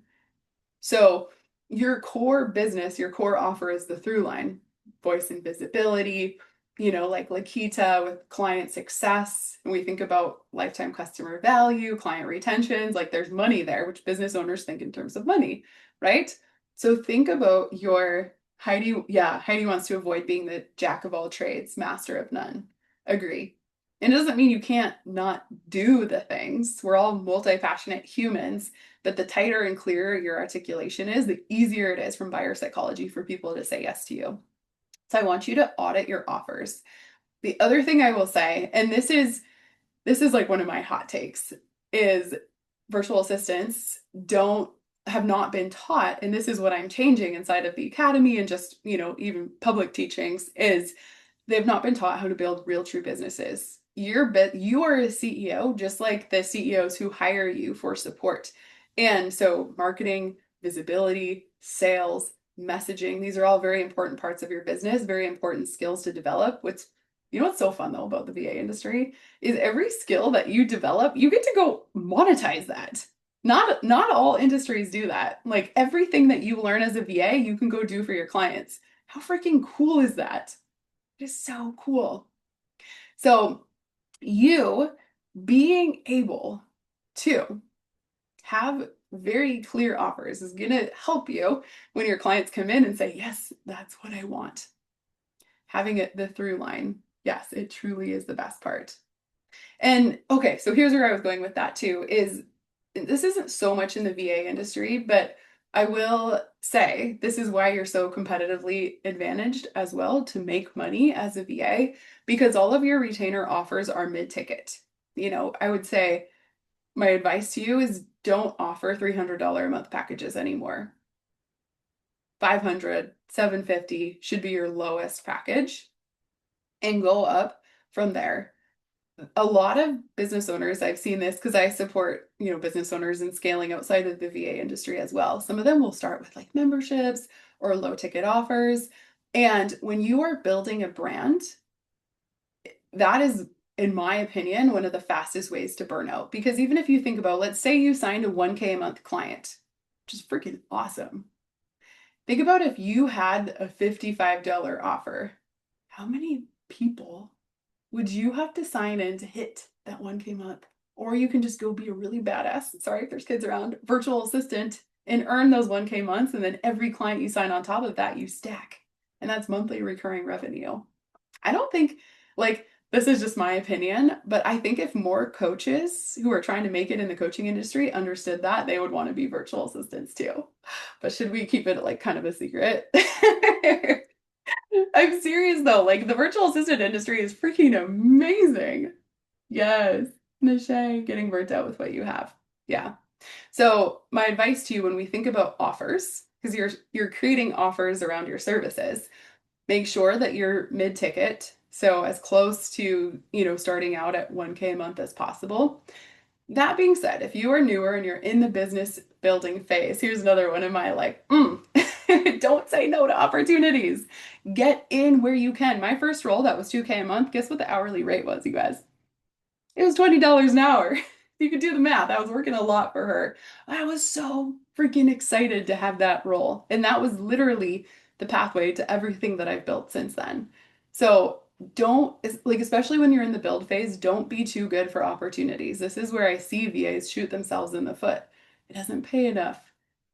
So your core business, your core offer is the through line, voice and visibility, like Lakita with client success. And we think about lifetime customer value, client retentions, like there's money there, which business owners think in terms of money, right? So think about Heidi wants to avoid being the jack of all trades, master of none. Agree. And it doesn't mean you can't not do the things. We're all multi-passionate humans, but the tighter and clearer your articulation is, the easier it is from buyer psychology for people to say yes to you. So I want you to audit your offers. The other thing I will say, and this is like one of my hot takes, is virtual assistants have not been taught, and this is what I'm changing inside of the academy and just, even public teachings, is they've not been taught how to build real true businesses. You are a CEO, just like the CEOs who hire you for support. And so marketing, visibility, sales, messaging, these are all very important parts of your business, very important skills to develop. What's You know what's so fun though about the VA industry is every skill that you develop, you get to go monetize that. Not all industries do that. Like everything that you learn as a VA, you can go do for your clients. How freaking cool is that? It is so cool. So you being able to have very clear offers is going to help you when your clients come in and say, yes, that's what I want. Having it the through line. Yes, it truly is the best part. And okay, so here's where I was going with that too, is this isn't so much in the VA industry, but I will say this is why you're so competitively advantaged as well to make money as a VA, because all of your retainer offers are mid-ticket. I would say my advice to you is don't offer $300 a month packages anymore. 500, 750 should be your lowest package and go up from there. A lot of business owners, I've seen this because I support, business owners in scaling outside of the VA industry as well. Some of them will start with like memberships or low ticket offers. And when you are building a brand, that is, in my opinion, one of the fastest ways to burn out. Because even if you think about, let's say you signed a 1K a month client, which is freaking awesome. Think about if you had a $55 offer, how many people would you have to sign in to hit that 1K month? Or you can just go be a really badass, sorry if there's kids around, virtual assistant and earn those 1K months. And then every client you sign on top of that, you stack. And that's monthly recurring revenue. I don't think, like, this is just my opinion, but I think if more coaches who are trying to make it in the coaching industry understood that, they would want to be virtual assistants too. But should we keep it like kind of a secret? I'm serious though. Like the virtual assistant industry is freaking amazing. Yes. Nishay, getting burnt out with what you have. Yeah. So my advice to you when we think about offers, because you're creating offers around your services, make sure that you're mid-ticket. So as close to, starting out at 1K a month as possible. That being said, if you are newer and you're in the business building phase, here's another one of my don't say no to opportunities. Get in where you can. My first role, that was 2K a month. Guess what the hourly rate was, you guys? It was $20 an hour. You could do the math. I was working a lot for her. I was so freaking excited to have that role. And that was literally the pathway to everything that I've built since then. So don't, especially when you're in the build phase, don't be too good for opportunities. This is where I see VAs shoot themselves in the foot. It doesn't pay enough.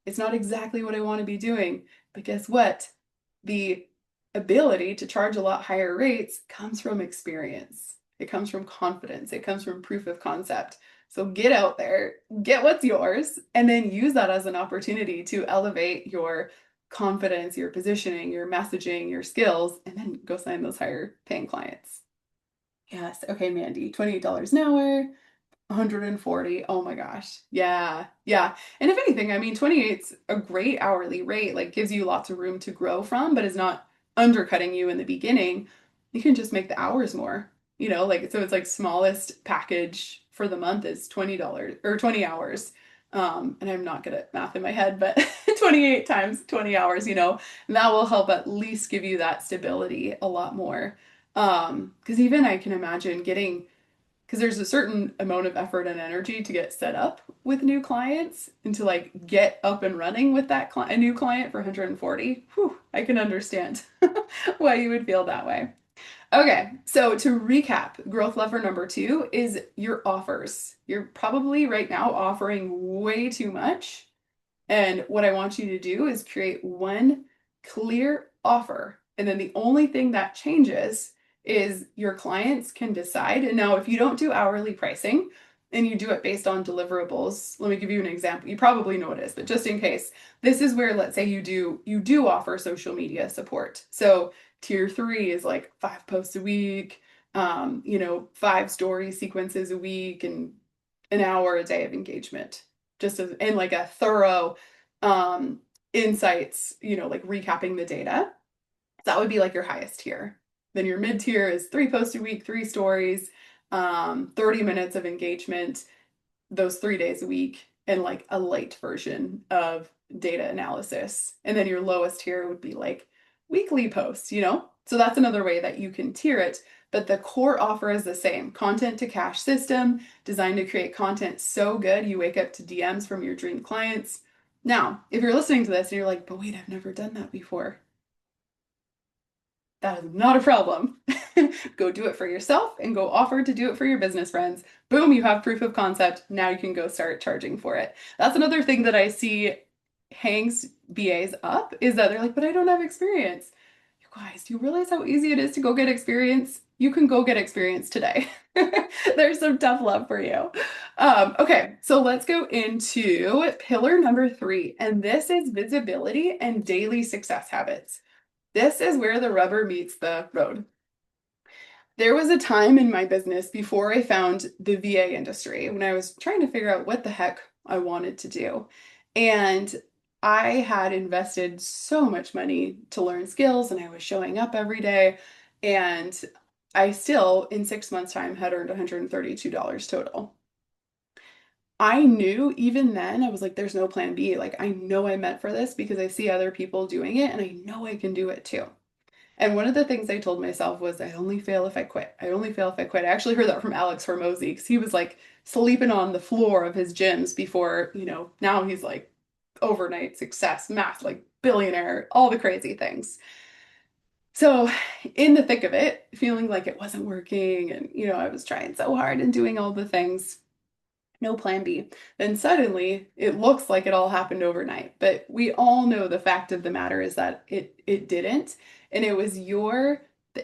It's not exactly what I want to be doing. But guess what? The ability to charge a lot higher rates comes from experience. It comes from confidence. It comes from proof of concept. So get out there, get what's yours, and then use that as an opportunity to elevate your confidence, your positioning, your messaging, your skills, and then go sign those higher paying clients. Yes. Okay, Mandy, $28 an hour, 140. Oh my gosh. Yeah. Yeah. And if anything, I mean, 28's a great hourly rate, like gives you lots of room to grow from, but is not undercutting you in the beginning. You can just make the hours more, so it's like smallest package for the month is $20 or 20 hours. And I'm not good at math in my head, but 28 times 20 hours, and that will help at least give you that stability a lot more. Because even I can imagine because there's a certain amount of effort and energy to get set up with new clients and to like get up and running with a new client for 140. Whew, I can understand why you would feel that way. Okay, so to recap, growth lever number 2 is your offers. You're probably right now offering way too much. And what I want you to do is create one clear offer. And then the only thing that changes is your clients can decide. And now, if you don't do hourly pricing and you do it based on deliverables, let me give you an example. You probably know what it is, but just in case, this is where, let's say you do offer social media support. So tier 3 is like 5 posts a week, 5 story sequences a week, and an hour a day of engagement, just as in like a thorough insights, like recapping the data. That would be like your highest tier. Then your mid tier is 3 posts a week, 3 stories, 30 minutes of engagement, those 3 days a week, and like a light version of data analysis. And then your lowest tier would be like weekly posts, So that's another way that you can tier it. But the core offer is the same: content to cash system designed to create content so good you wake up to DMs from your dream clients. Now, if you're listening to this and you're like, but wait, I've never done that before, that is not a problem. Go do it for yourself and go offer to do it for your business friends. Boom, you have proof of concept. Now you can go start charging for it. That's another thing that I see hangs BAs up, is that they're like, but I don't have experience. You guys, do you realize how easy it is to go get experience? You can go get experience today. There's some tough love for you. Okay, so let's go into pillar number 3, and this is visibility and daily success habits. This is where the rubber meets the road. There was a time in my business before I found the VA industry when I was trying to figure out what the heck I wanted to do. And I had invested so much money to learn skills, and I was showing up every day. And I still, in 6 months' time, had earned $132 total. I knew even then, I was like, there's no plan B. Like, I know I'm meant for this because I see other people doing it and I know I can do it too. And one of the things I told myself was, I only fail if I quit. I only fail if I quit. I actually heard that from Alex Hormozy, because he was like sleeping on the floor of his gyms before, now he's like overnight success, math, like billionaire, all the crazy things. So in the thick of it, feeling like it wasn't working and, I was trying so hard and doing all the things, no plan B. Then suddenly it looks like it all happened overnight. But we all know the fact of the matter is that it didn't. And it was the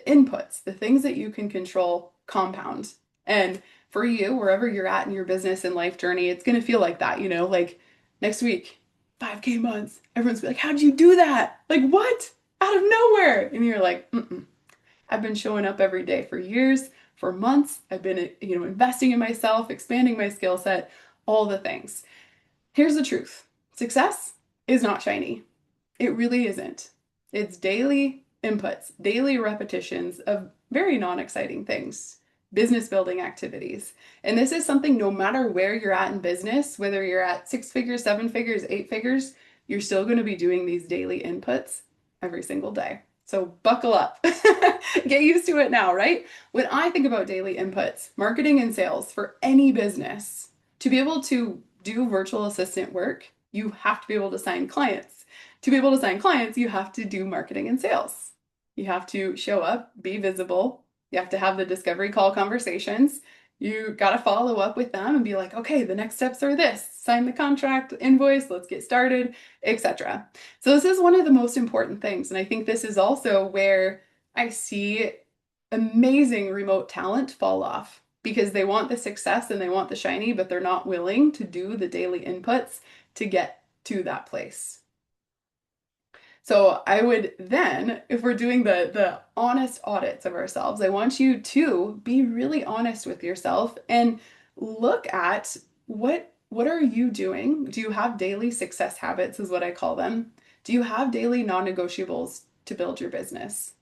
inputs, the things that you can control compound. And for you, wherever you're at in your business and life journey, it's going to feel like that, like next week, 5K months, everyone's be like, how'd you do that? Like, what? Out of nowhere. And you're like, I've been showing up every day for years, for months. I've been, investing in myself, expanding my skill set, all the things. Here's the truth. Success is not shiny. It really isn't. It's daily inputs, daily repetitions of very non-exciting things, business building activities. And this is something, no matter where you're at in business, whether you're at 6 figures, 7 figures, 8 figures, you're still going to be doing these daily inputs every single day. So buckle up. Get used to it now, right? When I think about daily inputs, marketing and sales for any business, to be able to do virtual assistant work, you have to be able to sign clients. To be able to sign clients, you have to do marketing and sales. You have to show up, be visible. You have to have the discovery call conversations. You got to follow up with them and be like, okay, the next steps are this: sign the contract, invoice, let's get started, etc. So this is one of the most important things. And I think this is also where I see amazing remote talent fall off, because they want the success and they want the shiny, but they're not willing to do the daily inputs to get to that place. So I would then, if we're doing the honest audits of ourselves, I want you to be really honest with yourself and look at what are you doing? Do you have daily success habits, is what I call them? Do you have daily non-negotiables to build your business?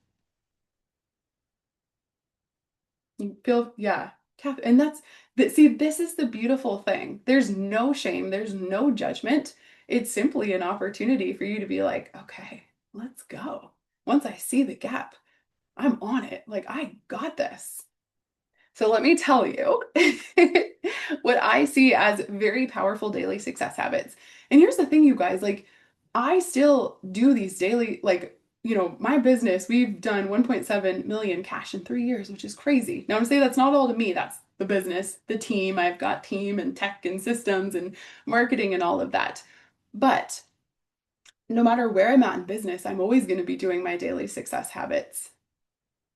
You feel, yeah, and see, this is the beautiful thing. There's no shame, there's no judgment. It's simply an opportunity for you to be like, okay, let's go. Once I see the gap, I'm on it. Like, I got this. So let me tell you what I see as very powerful daily success habits. And here's the thing, you guys, like, I still do these daily, like, my business, we've done 1.7 million cash in 3 years, which is crazy. Now, I'm saying that's not all to me. That's the business, the team. I've got team and tech and systems and marketing and all of that. But no matter where I'm at in business, I'm always going to be doing my daily success habits.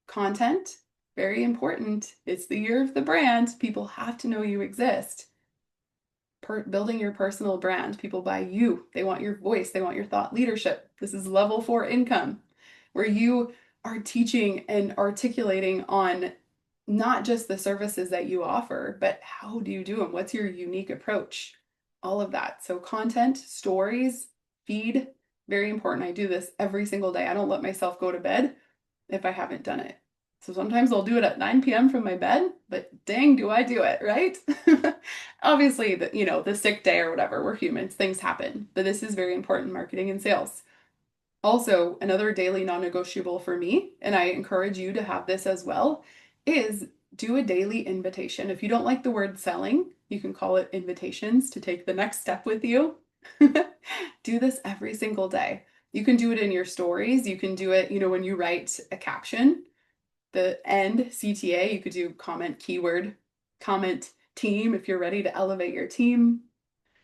Content, very important. It's the year of the brand. People have to know you exist. Building your personal brand. People buy you. They want your voice. They want your thought leadership. This is level 4 income, where you are teaching and articulating on not just the services that you offer, but how do you do them? What's your unique approach? All of that. So content, stories, feed, very important. I do this every single day. I don't let myself go to bed if I haven't done it. So sometimes I'll do it at 9 p.m. from my bed, but dang, do I do it, right? Obviously, the sick day or whatever, we're humans, things happen, but this is very important, marketing and sales. Also, another daily non-negotiable for me, and I encourage you to have this as well, is do a daily invitation. If you don't like the word selling, you can call it invitations to take the next step with you. Do this every single day. You can do it in your stories. You can do it, when you write a caption, the end CTA, you could do comment keyword, comment team if you're ready to elevate your team,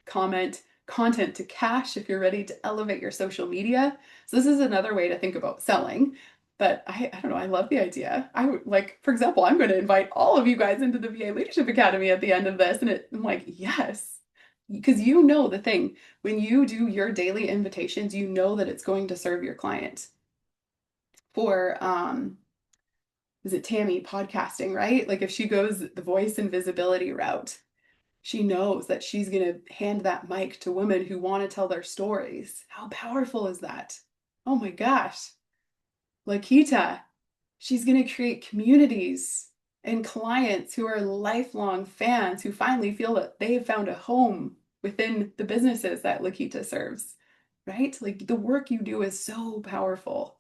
comment content to cash if you're ready to elevate your social media. So this is another way to think about selling. But I don't know, I love the idea. I would like, for example, I'm going to invite all of you guys into the VA Leadership Academy at the end of this. And I'm like, yes, because the thing, when you do your daily invitations, you know that it's going to serve your client. For is it Tammy podcasting, right? Like if she goes the voice and visibility route, she knows that she's going to hand that mic to women who want to tell their stories. How powerful is that? Oh my gosh. Lakita, she's going to create communities and clients who are lifelong fans who finally feel that they've found a home within the businesses that Lakita serves, right? Like the work you do is so powerful.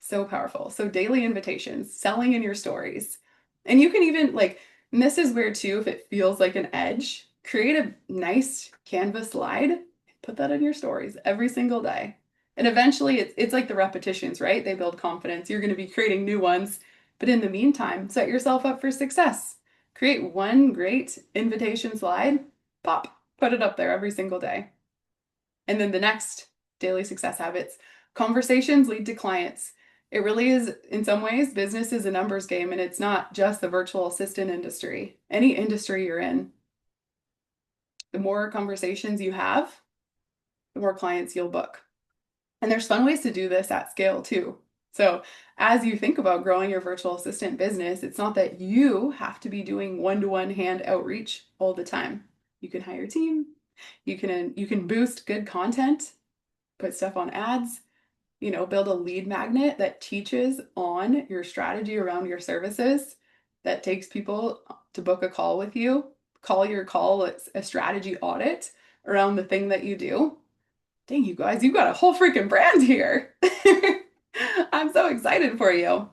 So powerful. So daily invitations, selling in your stories. And you can even and this is where too, if it feels like an edge, create a nice Canva slide, put that in your stories every single day. And eventually it's like the repetitions, right? They build confidence. You're going to be creating new ones. But in the meantime, set yourself up for success. Create one great invitation slide, pop, put it up there every single day. And then the next daily success habits, conversations lead to clients. It really is, in some ways, business is a numbers game, and it's not just the virtual assistant industry. Any industry you're in, the more conversations you have, the more clients you'll book. And there's fun ways to do this at scale too. So as you think about growing your virtual assistant business, it's not that you have to be doing one-to-one hand outreach all the time. You can hire a team. You can boost good content, put stuff on ads, build a lead magnet that teaches on your strategy around your services, that takes people to book a call with you. Call your call a strategy audit around the thing that you do. Dang, you guys, you've got a whole freaking brand here. I'm so excited for you.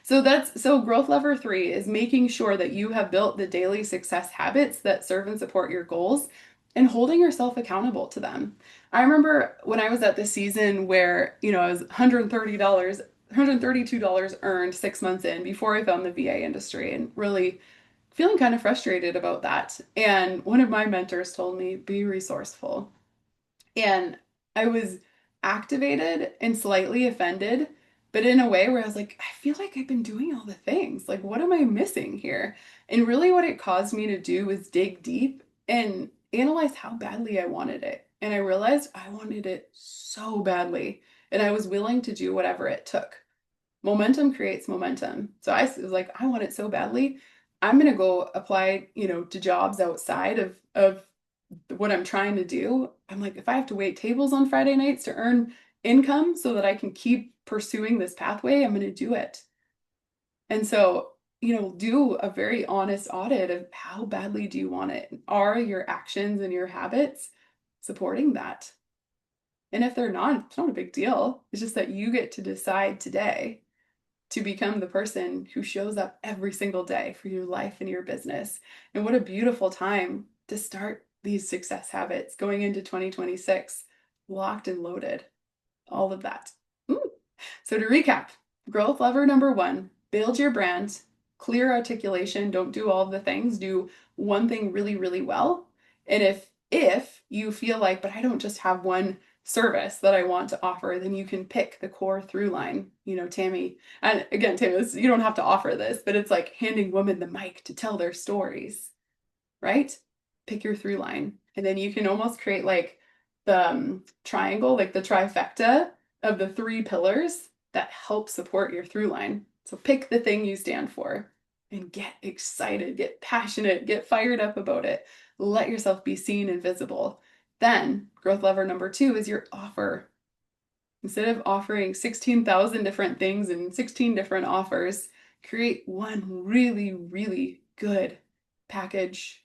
So growth lever 3 is making sure that you have built the daily success habits that serve and support your goals and holding yourself accountable to them. I remember when I was at the season where, I was $132 earned 6 months in before I found the VA industry and really feeling kind of frustrated about that. And one of my mentors told me, be resourceful. And I was activated and slightly offended, but in a way where I was like, I feel like I've been doing all the things. Like, what am I missing here? And really, what it caused me to do was dig deep and analyze how badly I wanted it. And I realized I wanted it so badly, and I was willing to do whatever it took. Momentum creates momentum. So I was like, I want it so badly. I'm going to go apply, to jobs outside of what I'm trying to do. I'm like, if I have to wait tables on Friday nights to earn income so that I can keep pursuing this pathway, I'm going to do it. And so, do a very honest audit of how badly do you want it? Are your actions and your habits supporting that? And if they're not, it's not a big deal. It's just that you get to decide today to become the person who shows up every single day for your life and your business. And what a beautiful time to start these success habits going into 2026, locked and loaded, all of that. Ooh. So to recap, growth lever number 1, build your brand, clear articulation, don't do all of the things, do one thing really, really well. And if you feel like, but I don't just have one service that I want to offer, then you can pick the core through line, Tammy. And again, Tammy, you don't have to offer this, but it's like handing women the mic to tell their stories, right? Pick your through line. And then you can almost create like the triangle, like the trifecta of the 3 pillars that help support your through line. So pick the thing you stand for and get excited, get passionate, get fired up about it. Let yourself be seen and visible. Then growth lever number 2 is your offer. Instead of offering 16,000 different things and 16 different offers, create one really, really good package,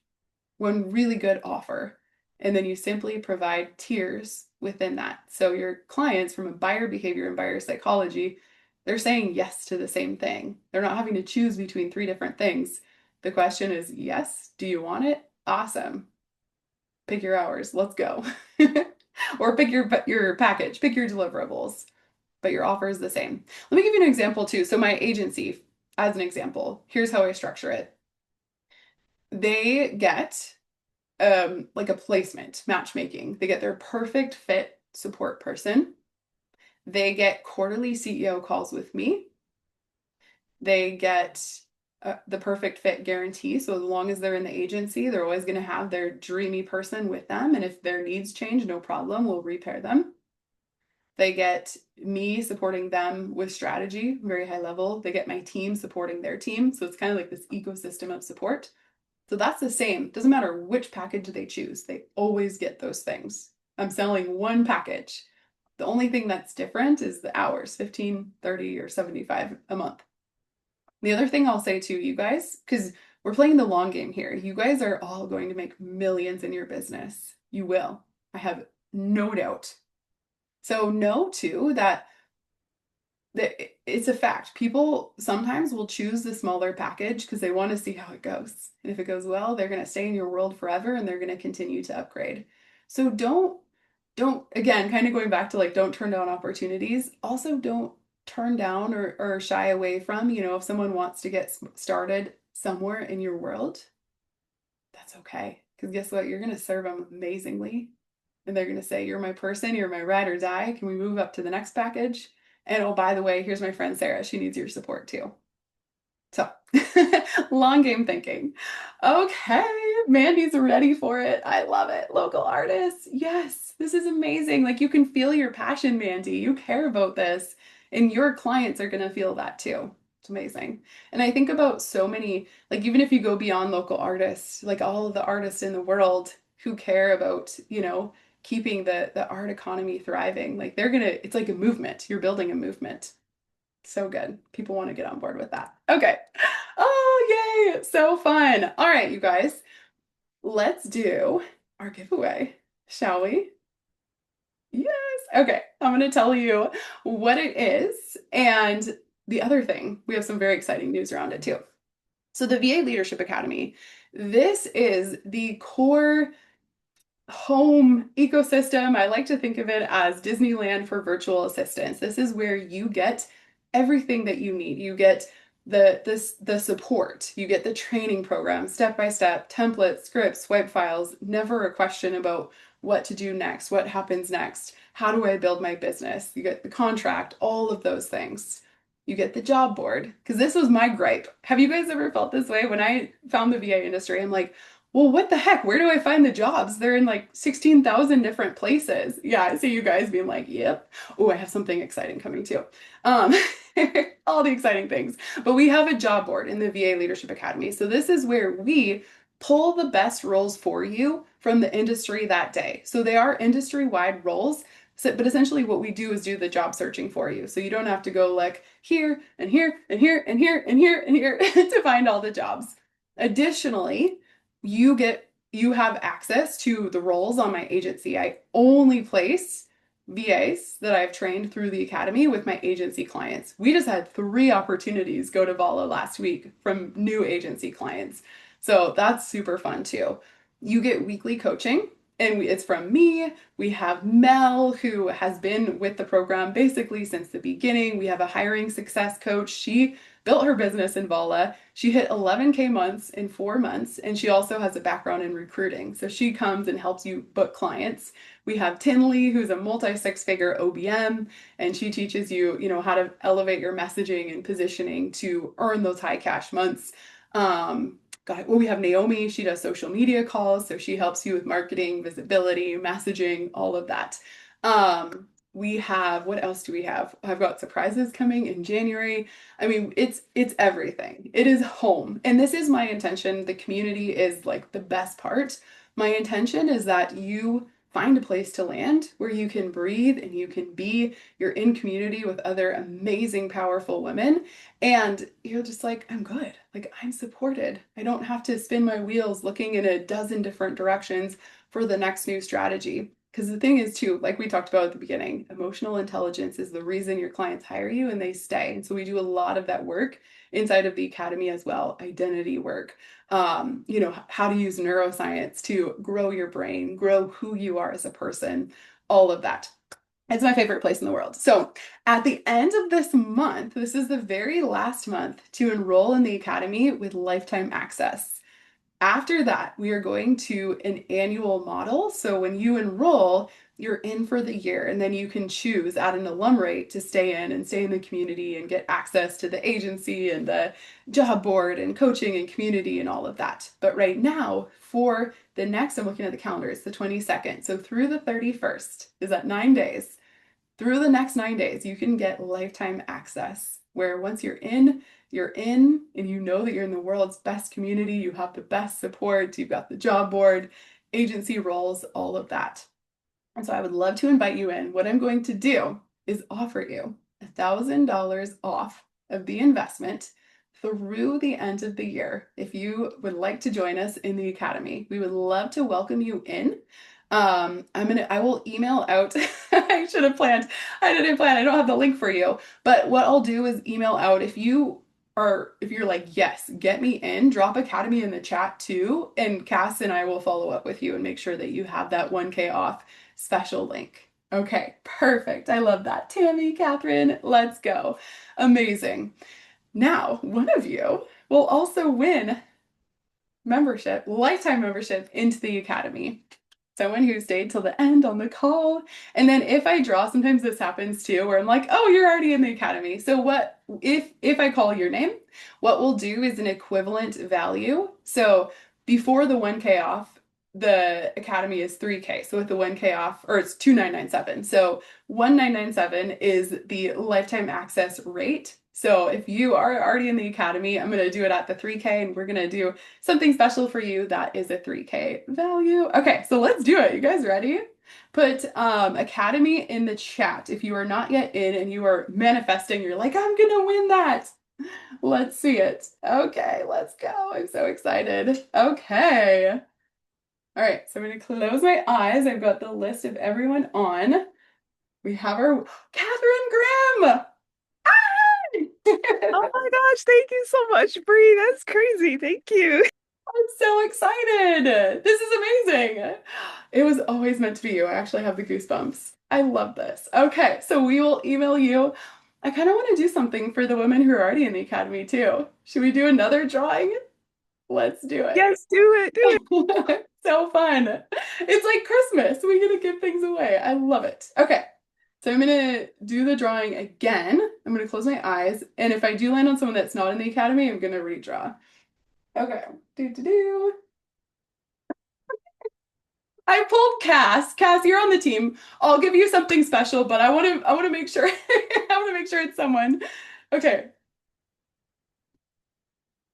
one really good offer. And then you simply provide tiers within that. So your clients, from a buyer behavior and buyer psychology, they're saying yes to the same thing. They're not having to choose between three different things. The question is, yes, do you want it? Awesome. Pick your hours. Let's go. Or pick your package, pick your deliverables, but your offer is the same. Let me give you an example too. So my agency, as an example, here's how I structure it. They get like a placement matchmaking. They get their perfect fit support person. They get quarterly CEO calls with me. They get the perfect fit guarantee. So as long as they're in the agency, they're always going to have their dreamy person with them. And if their needs change, no problem, we'll repair them. They get me supporting them with strategy, very high level. They get my team supporting their team. So it's kind of like this ecosystem of support. So that's the same. Doesn't matter which package they choose, they always get those things. I'm selling one package. The only thing that's different is the hours, 15, 30, or 75 a month. The other thing I'll say to you guys, because we're playing the long game here, you guys are all going to make millions in your business. You will. I have no doubt. So know too that it's a fact. People sometimes will choose the smaller package because they want to see how it goes. And if it goes well, they're going to stay in your world forever and they're going to continue to upgrade. So don't, again, kind of going back to like, don't turn down opportunities. Also, don't turn down or shy away from, if someone wants to get started somewhere in your world, that's okay. Because guess what? You're going to serve them amazingly. And they're going to say, you're my person, you're my ride or die. Can we move up to the next package? And oh, by the way, here's my friend Sarah. She needs your support too. So, long game thinking. Okay, Mandy's ready for it. I love it. Local artists. Yes, this is amazing. Like you can feel your passion, Mandy. You care about this, and your clients are going to feel that too. It's amazing. And I think about so many, like even if you go beyond local artists, like all of the artists in the world who care about, keeping the art economy thriving, like it's like a movement. You're building a movement. So good. People want to get on board with that. Okay. Oh, yay. So fun. All right, you guys, let's do our giveaway, shall we? Yes. Okay. I'm going to tell you what it is. And the other thing, we have some very exciting news around it too. So the VA Leadership Academy, this is the core home ecosystem. I like to think of it as Disneyland for virtual assistants. This is where you get everything that you need. You get the support, you get the training program, step-by-step, templates, scripts, swipe files, never a question about what to do next, what happens next, how do I build my business? You get the contract, all of those things. You get the job board, because this was my gripe. Have you guys ever felt this way? When I found the VA industry, I'm like, well, what the heck? Where do I find the jobs? They're in like 16,000 different places. Yeah, I see you guys being like, yep. Oh, I have something exciting coming too. All the exciting things. But we have a job board in the VA Leadership Academy. So this is where we pull the best roles for you from the industry that day. So they are industry-wide roles. So, but essentially what we do is do the job searching for you. So you don't have to go like here and here and here and here and here and here to find all the jobs. Additionally, you have access to the roles on my agency. I only place VAs that I've trained through the academy with my agency clients. We just had 3 opportunities go to Vala last week from new agency clients. So that's super fun too. You get weekly coaching, and it's from me. We have Mel, who has been with the program basically since the beginning. We have a hiring success coach. She built her business in Vala. She hit 11K months in 4 months, and she also has a background in recruiting. So she comes and helps you book clients. We have Tinley, who's a multi-6-figure OBM, and she teaches you, how to elevate your messaging and positioning to earn those high cash months. We have Naomi. She does social media calls, so she helps you with marketing, visibility, messaging, all of that. We have, what else do we have? I've got surprises coming in January. I mean, it's everything. It is home. And this is my intention. The community is like the best part. My intention is that you find a place to land where you can breathe and you can be, you're in community with other amazing, powerful women. And you're just like, I'm good. Like I'm supported. I don't have to spin my wheels looking in a dozen different directions for the next new strategy. Because the thing is, too, like we talked about at the beginning, emotional intelligence is the reason your clients hire you and they stay. And so we do a lot of that work inside of the academy as well, identity work, how to use neuroscience to grow your brain, grow who you are as a person, all of that. It's my favorite place in the world. So at the end of this month, this is the very last month to enroll in the academy with lifetime access. After that, we are going to an annual model. So when you enroll, you're in for the year, and then you can choose at an alum rate to stay in and stay in the community and get access to the agency and the job board and coaching and community and all of that. But right now, for the next, I'm looking at the calendar, it's the 22nd. So through the 31st is that 9 days. Through the next 9 days, you can get lifetime access where once you're in, and you know that you're in the world's best community, you have the best support, you've got the job board, agency roles, all of that. And so I would love to invite you in. What I'm going to do is offer you $1,000 off of the investment through the end of the year. If you would like to join us in the academy, we would love to welcome you in. I will email out. I should have planned. I didn't plan. I don't have the link for you. But what I'll do is email out if you're like, yes, get me in, drop Academy in the chat too. And Cass and I will follow up with you and make sure that you have that 1K off special link. Okay, perfect. I love that. Tammy, Catherine, let's go. Amazing. Now, one of you will also win membership, lifetime membership into the academy. Someone who stayed till the end on the call. And then if I draw, sometimes this happens too, where I'm like, oh, you're already in the academy. So what if I call your name, what we'll do is an equivalent value. So before the 1K off, the academy is 3K. So with the 1K off, or it's 2,997. So 1,997 is the lifetime access rate. So if you are already in the academy, I'm going to do it at the 3K, and we're going to do something special for you that is a 3K value. Okay, so let's do it. You guys ready? Put academy in the chat if you are not yet in and you are manifesting. You're like, I'm going to win that. Let's see it. Okay, let's go. I'm so excited. Okay. All right, so I'm going to close my eyes. I've got the list of everyone on. We have our Catherine Grimm. Oh my gosh, thank you so much, Bree. That's crazy. Thank you. I'm so excited. This is amazing. It was always meant to be you. I actually have the goosebumps. I love this. Okay, so we will email you. I kind of want to do something for the women who are already in the academy too. Should we do another drawing? Let's do it. Yes, do it. Do it. So fun. It's like Christmas. We get to give things away. I love it. Okay. So I'm going to do the drawing again. I'm going to close my eyes. And if I do land on someone that's not in the academy, I'm going to redraw. Okay. I pulled Cass. Cass, you're on the team. I'll give you something special, but I want to make sure I want to make sure it's someone. Okay.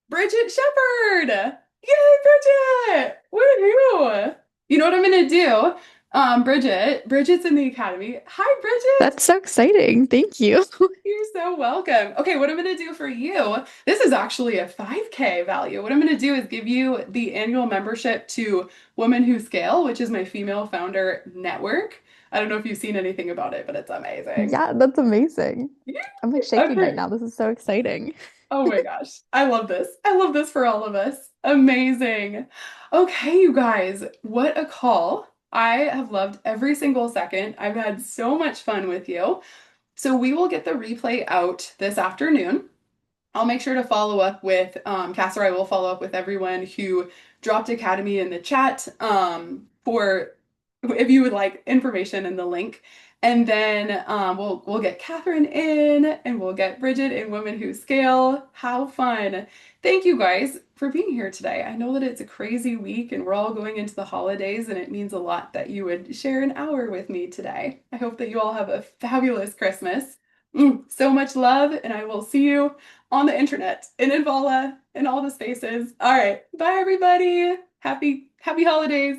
Bridget Shepherd. Yay, Bridget! Woohoo! You know what I'm going to do? Bridget's in the academy. Hi, Bridget. That's so exciting. Thank you. You're so welcome. Okay, what I'm going to do for you, this is actually a 5K value. What I'm going to do is give you the annual membership to Women Who Scale, which is my female founder network. I don't know if you've seen anything about it, but it's amazing. Yeah, that's amazing. Yeah. I'm like shaking right now. This is so exciting. Oh my gosh. I love this. I love this for all of us. Amazing. Okay, you guys, what a call. I have loved every single second. I've had so much fun with you. So we will get the replay out this afternoon. I'll make sure to follow up with Cass, or I will follow up with everyone who dropped Academy in the chat for if you would like information and the link. And then we'll get Catherine in, and we'll get Bridget in Women Who Scale. How fun. Thank you guys for being here today. I know that it's a crazy week and we're all going into the holidays, and it means a lot that you would share an hour with me today. I hope that you all have a fabulous Christmas. So much love, and I will see you on the internet, in Envala, in all the spaces. All right. Bye, everybody. Happy holidays.